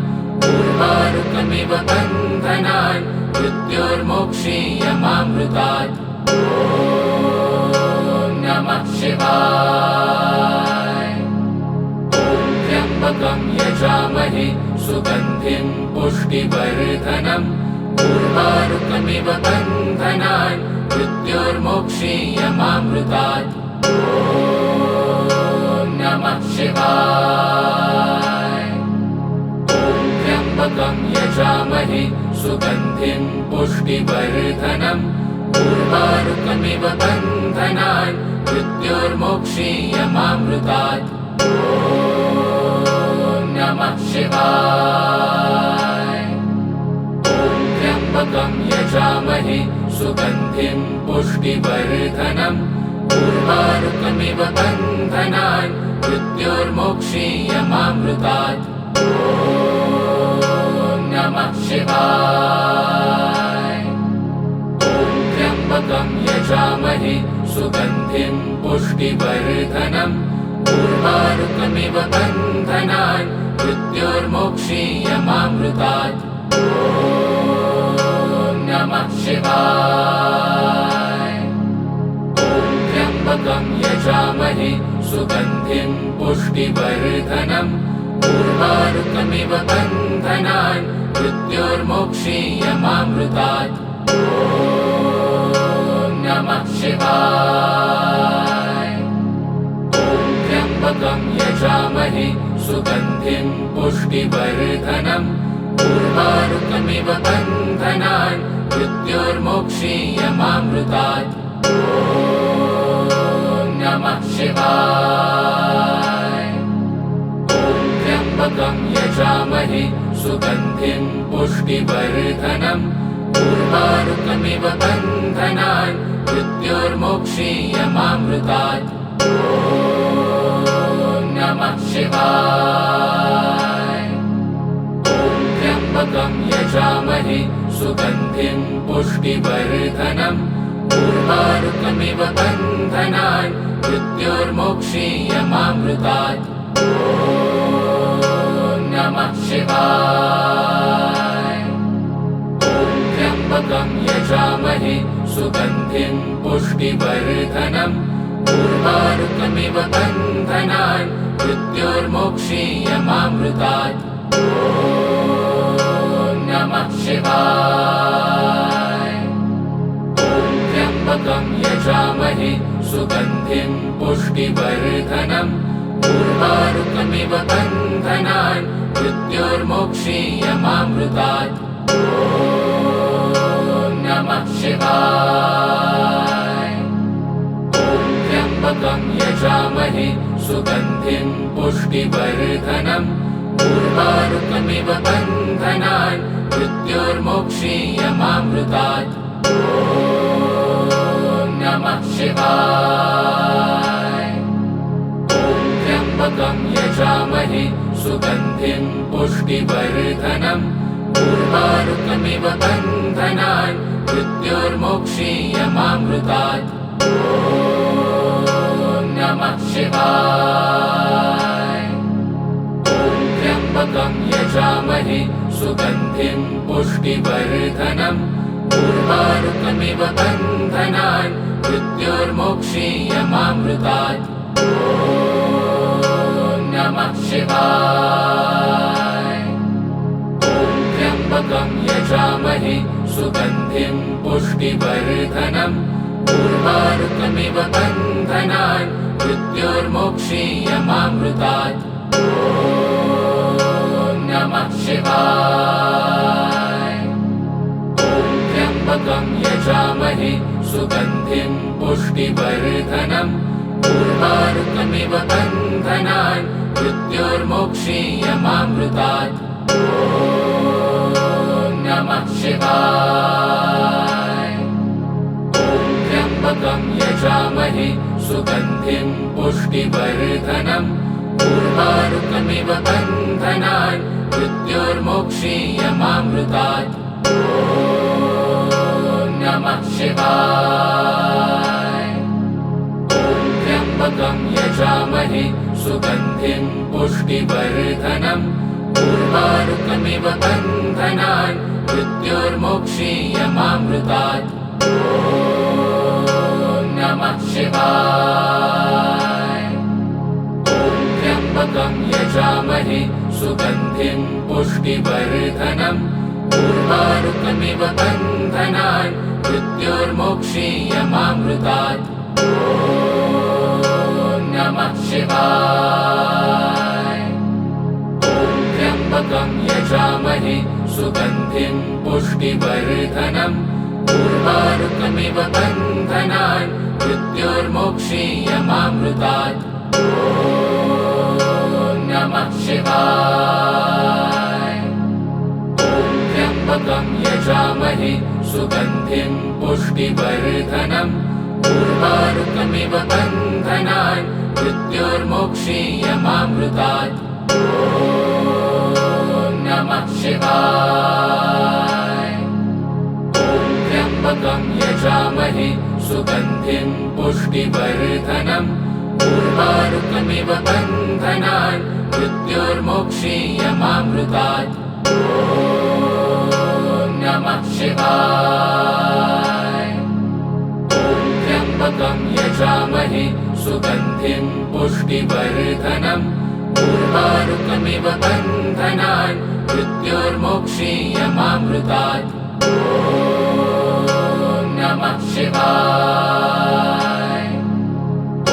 उर्वारुकमिव बन्धनान् मृत्योर्मोक्षीयमामृतात्। ॐ नमः शिवाय। ॐ त्र्यम्बकं यजामहे सुगन्धिं पुष्टिवर्धनम् उर्वारुकमिव बन्धनान् मृत्योर्मोक्षीयमामृतात्। ॐ नमः शिवाय। ॐ त्र्यम्बकं यजामहे सुगन्धिं पुष्टिवर्धनम् उर्वारुकमिव बन्धनान् मृत्योर्मोक्षीयमामृतात्। ॐ नमः शिवाय। ॐ त्र्यम्बकं यजामहे सुगन्धिं पुष्टिवर्धनम् उर्वारुकमिव बन्धनान् मृत्योर्मोक्षीयमामृतात्। ॐ नमः शिवाय। ॐ त्र्यम्बकं यजामहे सुगन्धिं पुष्टिवर्धनम् उर्वारुकमिव बन्धनान् मृत्योर्मोक्षीयमामृतात्। ॐ नमः शिवाय। ॐ त्र्यम्बकं यजामहे सुगन्धिं पुष्टिवर्धनम् उर्वारुकमिव बन्धनान् मृत्योर्मोक्षीयमामृतात्। ॐ नमः शिवाय। ॐ त्र्यम्बकं यजामहे सुगन्धिं पुष्टिवर्धनम् उर्वारुकमिव बन्धनान् मृत्योर्मोक्षीयमामृतात्। ॐ नमः शिवाय। ॐ त्र्यम्बकं यजामहे सुगन्धिं पुष्टिवर्धनम् उर्वारुकमिव बन्धनान् मृत्योर्मोक्षीयमामृतात्। ॐ नमः शिवाय। ॐ त्र्यम्बकं यजामहे सुगन्धिं पुष्टिवर्धनम् उर्वारुकमिव बन्धनान् मृत्योर्मोक्षीयमामृतात्। ॐ नमः शिवाय। ॐ त्र्यम्बकं यजामहे सुगन्धिं पुष्टिवर्धनम् उर्वारुकमिव बन्धनान् मृत्योर्मोक्षीयमामृतात्। ॐ नमः शिवाय। ॐ त्र्यम्बकं यजामहे सुगन्धिं पुष्टिवर्धनम् उर्वारुकमिव बन्धनान् मृत्योर्मोक्षीयमामृतात्। ॐ नमः शिवाय। ॐ त्र्यम्बकं यजामहे सुगन्धिं पुष्टिवर्धनम् उर्वारुकमिव बन्धनान् मृत्योर्मोक्षीयमामृतात्। ॐ नमः शिवाय। ॐ त्र्यम्बकं यजामहे सुगन्धिं पुष्टिवर्धनम् उर्वारुकमिव बन्धनान् मृत्योर्मोक्षीयमामृतात्। ॐ नमः शिवाय। ॐ त्र्यम्बकं यजामहे सुगन्धिं पुष्टिवर्धनम् उर्वारुकमिव बन्धनान् मृत्योर्मोक्षीयमामृतात्। ॐ नमः शिवाय। ॐ त्र्यम्बकं यजामहे सुगन्धिं पुष्टिवर्धनम् उर्वारुकमिव बन्धनान् मृत्योर्मोक्षीयमामृतात्। ॐ नमः शिवाय। ॐ त्र्यम्बकं यजामहे सुगन्धिं पुष्टिवर्धनम् उर्वारुकमिव बन्धनान् मृत्योर्मोक्षीयमामृतात्। ॐ नमः शिवाय। ॐ त्र्यम्बकं यजामहे सुगन्धिं पुष्टिवर्धनम् उर्वारुकमिव बन्धनान् मृत्योर्मोक्षीयमामृतात्। ॐ नमः शिवाय। ॐ त्र्यम्बकं यजामहे सुगन्धिं पुष्टिवर्धनम् उर्वारुकमिव बन्धनान् मृत्योर्मोक्षीयमामृतात्। ॐ नमः शिवाय। ॐ त्र्यम्बकं यजामहे सुगन्धिं पुष्टिवर्धनम् उर्वारुकमिव बन्धनान् मृत्योर्मोक्षीयमामृतात्। ॐ नमः शिवाय। ॐ त्र्यम्बकं यजामहे सुगन्धिं पुष्टिवर्धनम् उर्वारुकमिव बन्धनान् मृत्योर्मोक्षीयमामृतात्। ॐ नमः शिवाय। ॐ त्र्यम्बकं यजामहे सुगन्धिं पुष्टिवर्धनम् उर्वारुकमिव बन्धनान् मृत्योर्मोक्षीयमामृतात्। ॐ नमः शिवाय। ॐ त्र्यम्बकं यजामहे सुगन्धिं पुष्टिवर्धनम् उर्वारुकमिव बन्धनान् मृत्योर्मोक्षीयमामृतात्। ॐ नमः शिवाय। ॐ त्र्यम्बकं यजामहे सुगन्धिं पुष्टिवर्धनम् उर्वारुकमिव बन्धनान् मृत्योर्मोक्षीयमामृतात्। ॐ नमः शिवाय। ॐ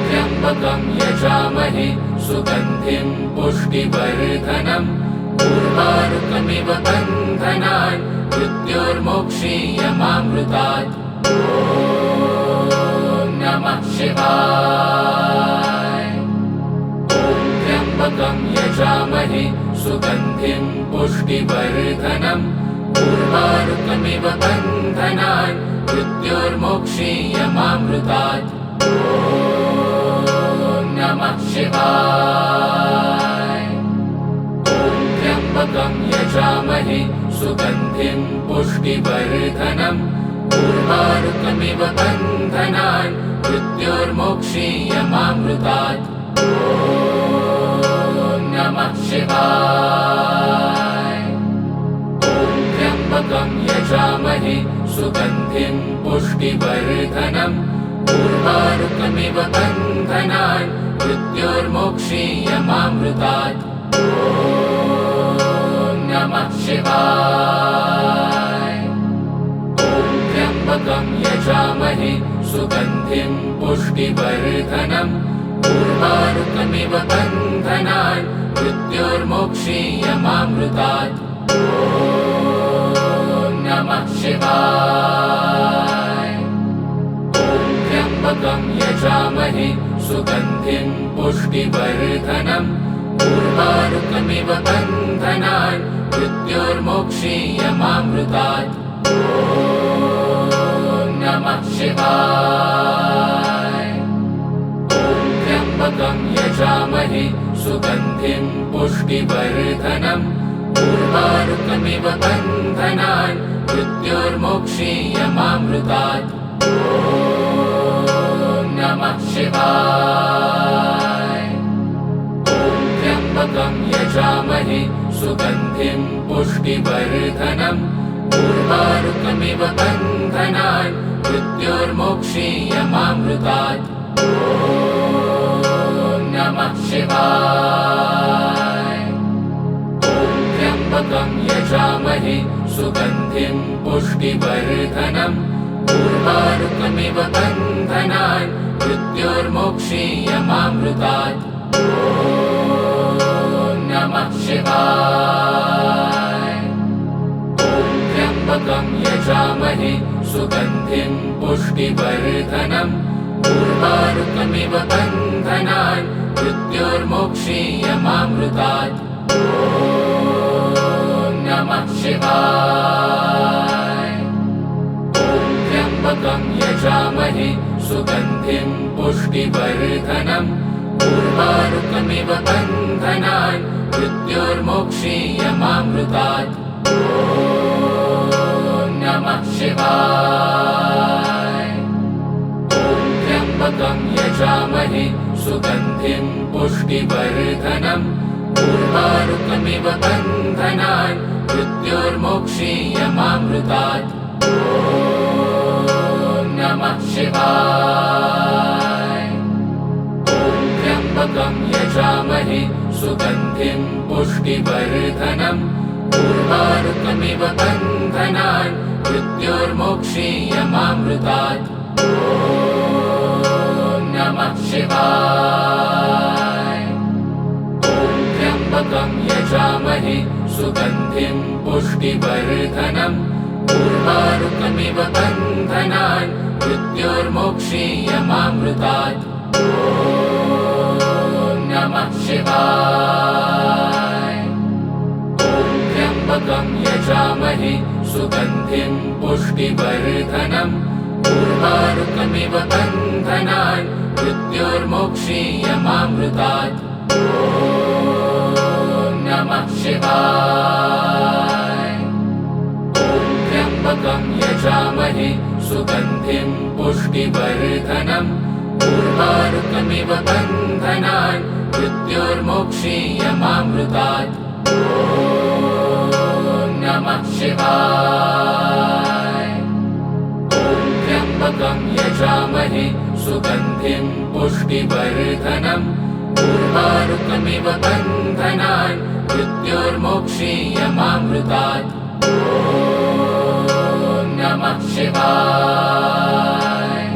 त्र्यम्बकं यजामहे सुगन्धिं पुष्टिवर्धनम् उर्वारुकमिव बन्धनान् मृत्योर्मोक्षीयमामृतात्। ॐ नमः शिवाय। ॐ त्र्यम्बकं यजामहे सुगन्धिं पुष्टिवर्धनम् उर्वारुकमिव बन्धनान् मृत्योर्मोक्षीयमामृतात्। ॐ नमः शिवाय। ॐ त्र्यम्बकं यजामहे सुगन्धिं पुष्टिवर्धनम् उर्वारुकमिव बन्धनान् मृत्योर्मोक्षीयमामृतात्। ॐ नमः शिवाय। ॐ त्र्यम्बकं यजामहे सुगन्धिं पुष्टिवर्धनम् उर्वारुकमिव बन्धनान् मृत्योर्मोक्षीयमामृतात्। ॐ नमः शिवाय। ॐ त्र्यम्बकं यजामहे सुगन्धिं पुष्टिवर्धनम् उर्वारुकमिव बन्धनान् मृत्योर्मोक्षीयमामृतात्। ॐ नमः शिवाय। ॐ त्र्यम्बकं यजामहे सुगन्धिं पुष्टिवर्धनम् उर्वारुकमिव बन्धनान् मृत्योर्मोक्षीयमामृतात्। ॐ नमः शिवाय। ॐ त्र्यम्बकं यजामहे सुगन्धिं पुष्टिवर्धनम् उर्वारुकमिव बन्धनान् मृत्योर्मोक्षीयमामृतात्। ॐ नमः शिवाय। ॐ त्र्यम्बकं यजामहे सुगन्धिं पुष्टिवर्धनम् उर्वारुकमिव बन्धनान् मृत्योर्मोक्षीयमामृतात्। ॐ नमः शिवाय। ॐ त्र्यम्बकं यजामहे सुगन्धिं पुष्टिवर्धनम् उर्वारुकमिव बन्धनान् मृत्योर्मोक्षीयमामृतात्। ॐ नमः शिवाय। ॐ त्र्यम्बकं यजामहे सुगन्धिं पुष्टिवर्धनम् उर्वारुकमिव बन्धनान् मृत्योर्मोक्षीयमामृतात्। ॐ नमः शिवाय। ॐ त्र्यम्बकं यजामहे सुगन्धिं पुष्टिवर्धनम् उर्वारुकमिव बन्धनान् मृत्योर्मोक्षीयमामृतात्। ॐ नमः शिवाय। ॐ त्र्यम्बकं यजामहे सुगन्धिं पुष्टिवर्धनम् उर्वारुकमिव बन्धनान् मृत्योर्मोक्षीयमामृतात्। ॐ नमः शिवाय। ॐ त्र्यम्बकं यजामहे सुगन्धिं पुष्टिवर्धनम् उर्वारुकमिव बन्धनान् मृत्योर्मोक्षीयमामृतात्। ॐ नमः शिवाय। ॐ त्र्यम्बकं यजामहे सुगन्धिं पुष्टिवर्धनम् उर्वारुकमिव बन्धनान् मृत्योर्मोक्षीयमामृतात्। ॐ नमः शिवाय। ॐ त्र्यम्बकं यजामहे सुगन्धिं पुष्टिवर्धनम् उर्वारुकमिव बन्धनान् मृत्योर्मोक्षीयमामृतात्। ॐ नमः शिवाय। ॐ त्र्यम्बकं यजामहे सुगन्धिं पुष्टिवर्धनम् उर्वारुकमिव बन्धनान् मृत्योर्मोक्षीयमामृतात्। ॐ नमः शिवाय। ॐ त्र्यम्बकं यजामहे सुगन्धिं पुष्टिवर्धनम् उर्वारुकमिव बन्धनान् मृत्योर्मोक्षीयमामृतात्। ॐ नमः शिवाय।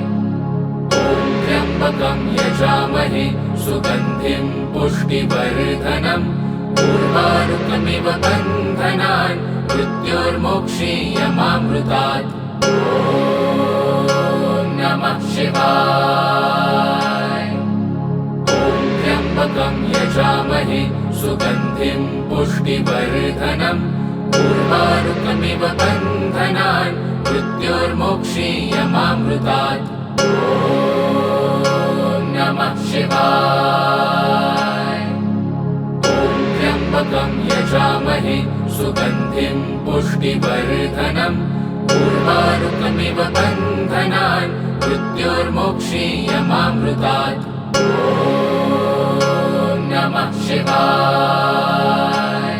ॐ त्र्यम्बकं यजामहे सुगन्धिं पुष्टिवर्धनम् उर्वारुकमिव बन्धनान् मृत्योर्मोक्षीयमामृतात्। ॐ नमः शिवाय। ॐ त्र्यम्बकं यजामहे सुगन्धिं पुष्टिवर्धनम् उर्वारुकमिव बन्धनान् मृत्योर्मोक्षीयमामृतात्। ॐ नमः शिवाय। ॐ त्र्यम्बकं यजामहे सुगन्धिं पुष्टिवर्धनम् उर्वारुकमिव बन्धनान् मृत्योर्मोक्षीयमामृतात्। ॐ नमः शिवाय।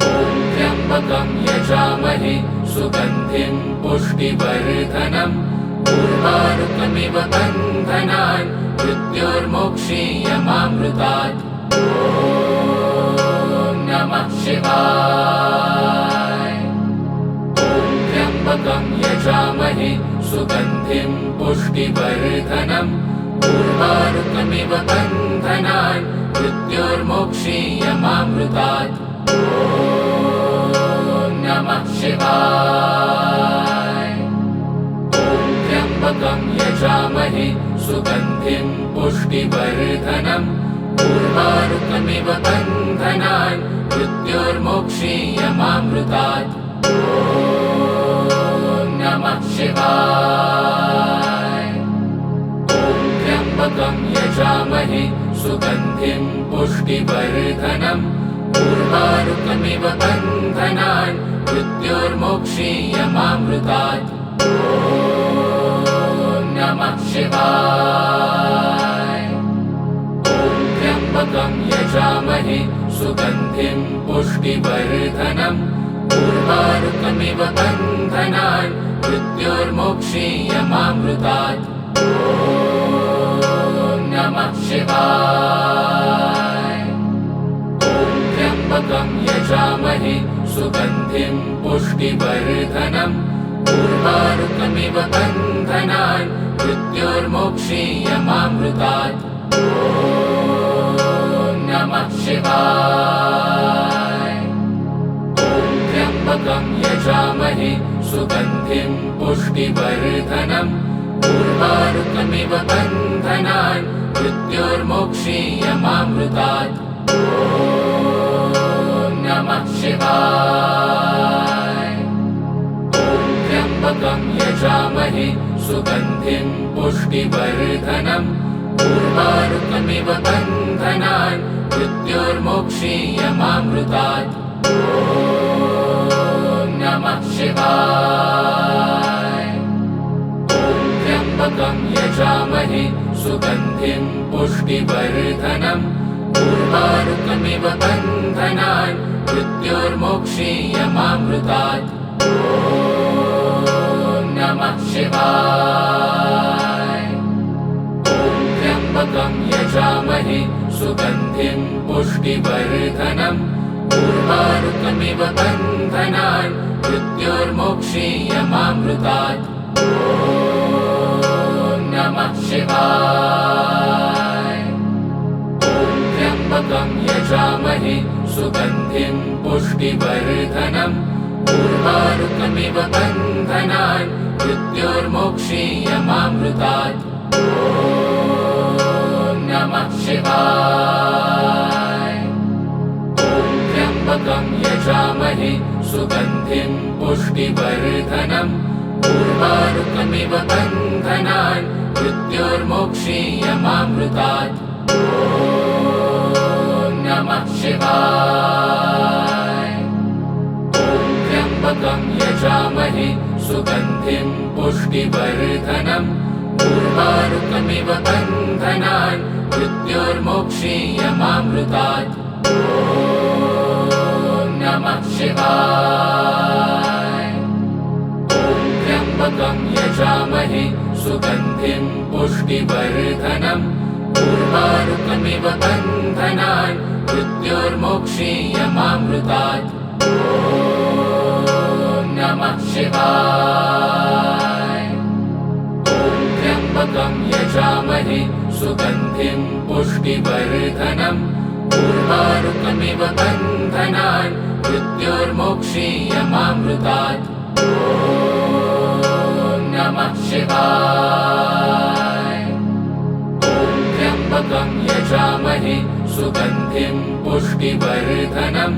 ॐ त्र्यम्बकं यजामहे सुगन्धिं पुष्टिवर्धनम् उर्वारुकमिव बन्धनान् मृत्योर्मोक्षीयमामृतात्। ॐ नमः शिवाय। ॐ त्र्यम्बकं यजामहे सुगन्धिं पुष्टिवर्धनम् उर्वारुकमिव बन्धनान् मृत्योर्मोक्षीयमामृतात्। ॐ नमः शिवाय। ॐ त्र्यम्बकं यजामहे सुगन्धिं पुष्टिवर्धनम् उर्वारुकमिव बन्धनान् मृत्योर्मोक्षीयमामृतात्। ॐ नमः शिवाय। ॐ त्र्यम्बकं यजामहे सुगन्धिं पुष्टिवर्धनम् उर्वारुकमिव बन्धनान् मृत्योर्मोक्षीयमामृतात्। ॐ नमः शिवाय। ॐ त्र्यम्बकं यजामहे सुगन्धिं पुष्टिवर्धनम् उर्वारुकमिव बन्धनान् मृत्योर्मोक्षीयमामृतात्। ॐ नमः शिवाय। ॐ त्र्यम्बकं यजामहे सुगन्धिं पुष्टिवर्धनम् उर्वारुकमिव बन्धनान् मृत्योर्मोक्षीयमामृतात्। ॐ नमः शिवाय। ॐ त्र्यम्बकं यजामहे सुगन्धिं पुष्टिवर्धनम् उर्वारुकमिव बन्धनान् मृत्योर्मोक्षीयमामृतात्। ॐ नमः शिवाय। ॐ त्र्यम्बकं यजामहे सुगन्धिं पुष्टिवर्धनम् उर्वारुकमिव बन्धनान् मृत्योर्मोक्षीयमामृतात्। ॐ नमः शिवाय। ॐ त्र्यम्बकं यजामहे सुगन्धिं पुष्टिवर्धनम् उर्वारुकमिव बन्धनान् मृत्योर्मोक्षीयमामृतात्। ॐ नमः शिवाय। ॐ त्र्यम्बकं यजामहे सुगन्धिं पुष्टिवर्धनम् उर्वारुकमिव बन्धनान् मृत्योर्मोक्षीयमामृतात्। ॐ नमः शिवाय। ॐ त्र्यम्बकं यजामहे सुगन्धिं पुष्टिवर्धनम् उर्वारुकमिव बन्धनान् मृत्योर्मोक्षीयमामृतात्। ॐ नमः शिवाय। ॐ त्र्यम्बकं यजामहे सुगन्धिं पुष्टिवर्धनम् उर्वारुकमिव बन्धनान् मृत्योर्मोक्षीयमामृतात्। ॐ नमः शिवाय। ॐ त्र्यम्बकं यजामहे सुगन्धिं पुष्टिवर्धनम् उर्वारुकमिव बन्धनान् मृत्योर्मोक्षीयमामृतात्। ॐ नमः शिवाय। ॐ त्र्यम्बकं यजामहे सुगन्धिं पुष्टिवर्धनम् उर्वारुकमिव बन्धनान् मृत्योर्मोक्षीयमामृतात्। ॐ नमः शिवाय। ॐ त्र्यम्बकं यजामहे सुगन्धिं पुष्टिवर्धनम् उर्वारुकमिव बन्धनान् मृत्योर्मोक्षीयमामृतात्। ॐ नमः शिवाय। ॐ त्र्यम्बकं यजामहे सुगन्धिं पुष्टिवर्धनम्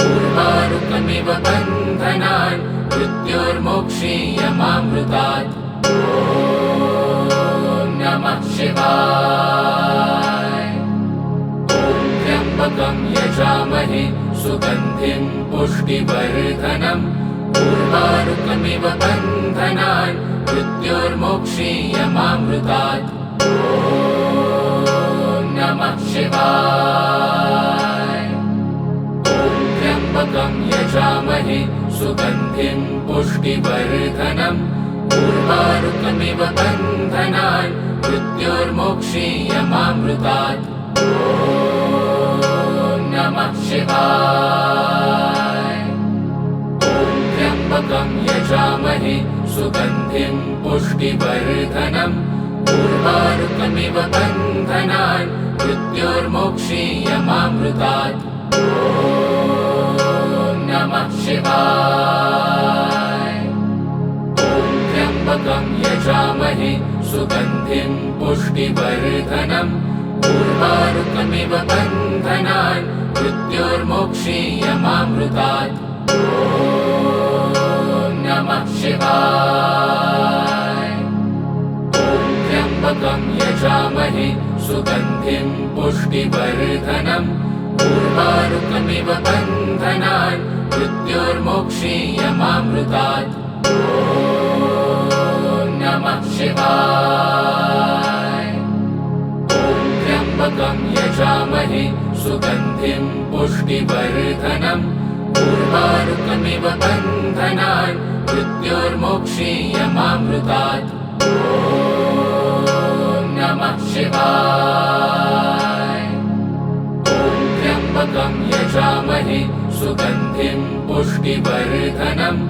उर्वारुकमिव बन्धनान् मृत्योर्मोक्षीयमामृतात्। ॐ नमः शिवाय। ॐ त्र्यम्बकं यजामहे सुगन्धिं पुष्टिवर्धनम् उर्वारुकमिव बन्धनान् मृत्योर्मोक्षीयमामृतात्। ॐ नमः शिवाय। ॐ त्र्यम्बकं यजामहे सुगन्धिं पुष्टिवर्धनम् उर्वारुकमिव बन्धनान् मृत्योर्मोक्षीयमामृतात्। ॐ नमः शिवाय। ॐ त्र्यम्बकं यजामहे सुगन्धिं पुष्टिवर्धनम् उर्वारुकमिव बन्धनान् मृत्योर्मोक्षीयमामृतात्। ॐ नमः शिवाय। ॐ त्र्यम्बकं यजामहे सुगन्धिं पुष्टिवर्धनम् उर्वारुकमिव बन्धनान् मृत्योर्मोक्षीयमामृतात्। ॐ नमः शिवाय। ॐ त्र्यम्बकं यजामहे सुगन्धिं पुष्टिवर्धनम् उर्वारुकमिव बन्धनान् मृत्योर्मोक्षीयमामृतात्। ॐ नमः शिवाय। ॐ त्र्यम्बकं यजामहे सुगन्धिं पुष्टिवर्धनम् उर्वारुकमिव बन्धनान् मृत्योर्मोक्षीयमामृतात्। ॐ नमः शिवाय। ॐ त्र्यम्बकं यजामहे सुगन्धिं पुष्टिवर्धनम्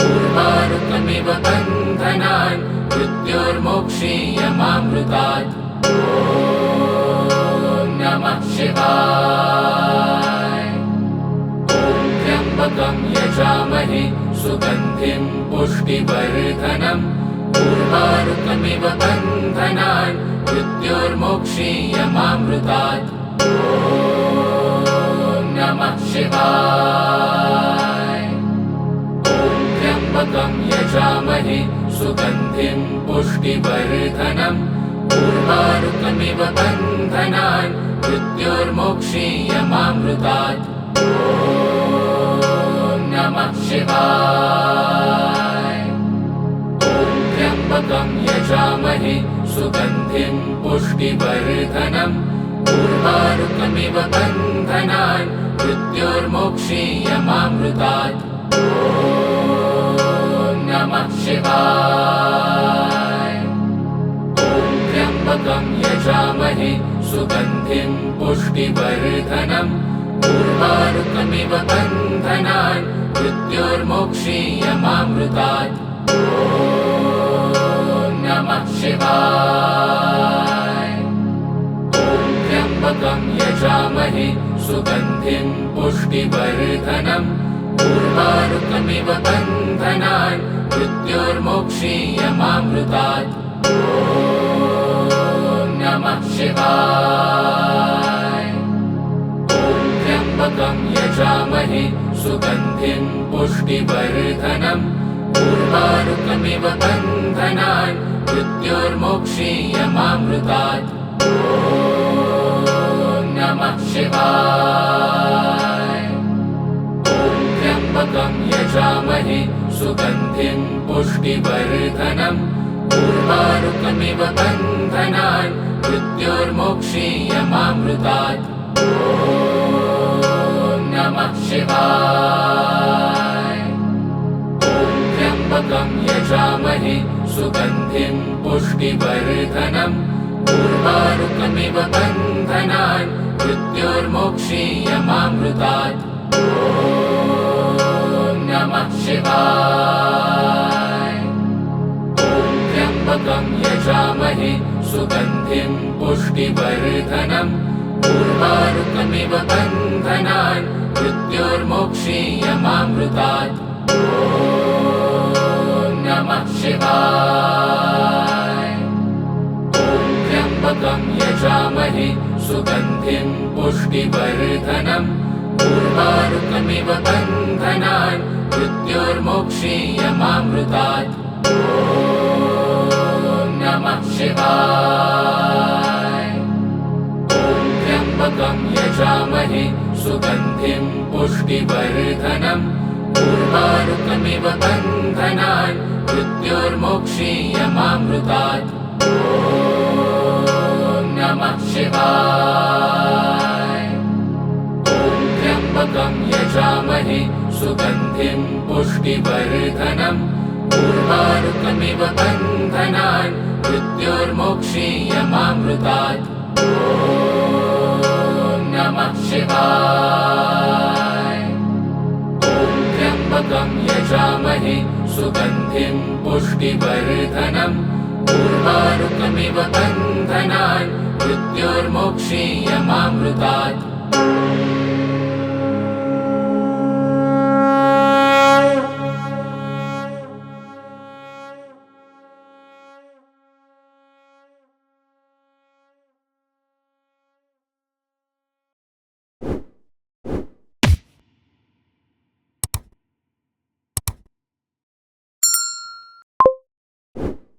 उर्वारुकमिव बन्धनान् मृत्योर्मोक्षीयमामृतात्। ॐ नमः शिवाय। ॐ त्र्यम्बकं यजामहे सुगन्धिं पुष्टिवर्धनम् उर्वारुकमिव बन्धनान् मृत्योर्मोक्षीयमामृतात्। ॐ नमः शिवाय। ॐ त्र्यम्बकं यजामहे सुगन्धिं पुष्टिवर्धनम् उर्वारुकमिव बन्धनान् मृत्योर्मोक्षीयमामृतात्। ॐ नमः शिवाय। ॐ त्र्यम्बकं यजामहे सुगन्धिं पुष्टिवर्धनम् उर्वारुकमिव बन्धनान् मृत्योर्मोक्षीयमामृतात्। ॐ नमः शिवाय। ॐ त्र्यम्बकं यजामहे सुगन्धिं पुष्टिवर्धनम् उर्वारुकमिव बन्धनान् मृत्योर्मोक्षीयमामृतात्। ॐ नमः शिवाय। ॐ त्र्यम्बकं यजामहे सुगन्धिं पुष्टिवर्धनम् उर्वारुकमिव बन्धनान् मृत्योर्मोक्षीयमामृतात्। ॐ नमः शिवाय। ॐ त्र्यम्बकं यजामहे सुगन्धिं पुष्टिवर्धनम् उर्वारुकमिव बन्धनान् मृत्योर्मोक्षीयमामृतात्। ॐ नमः शिवाय। ॐ त्र्यम्बकं यजामहे सुगन्धिं पुष्टिवर्धनम् उर्वारुकमिव बन्धनान् मृत्योर्मोक्षीयमामृतात्। ॐ नमः शिवाय। ॐ त्र्यम्बकं यजामहे सुगन्धिं पुष्टिवर्धनम् उर्वारुकमिव बन्धनान् मृत्योर्मोक्षीयमामृतात्। ॐ नमः शिवाय। ॐ त्र्यम्बकं यजामहे सुगन्धिं पुष्टिवर्धनम् उर्वारुकमिव बन्धनान् मृत्योर्मोक्षीयमामृतात्। ॐ नमः शिवाय। ॐ त्र्यम्बकं यजामहे सुगन्धिं पुष्टिवर्धनम् उर्वारुकमिव बन्धनान् मृत्योर्मोक्षीयमामृतात्। ॐ नमः शिवाय। ॐ त्र्यम्बकं यजामहे सुगन्धिं पुष्टिवर्धनम् उर्वारुकमिव बन्धनान् मृत्योर्मोक्षीयमामृतात्। ॐ नमः शिवाय। ॐ त्र्यम्बकं यजामहे सुगन्धिं पुष्टिवर्धनम् उर्वारुकमिव बन्धनान् मृत्योर्मोक्षीयमामृतात्। ॐ नमः शिवाय। ॐ त्र्यम्बकं यजामहे सुगन्धिं पुष्टिवर्धनम् उर्वारुकमिव बन्धनान् मृत्योर्मोक्षीयमामृतात्।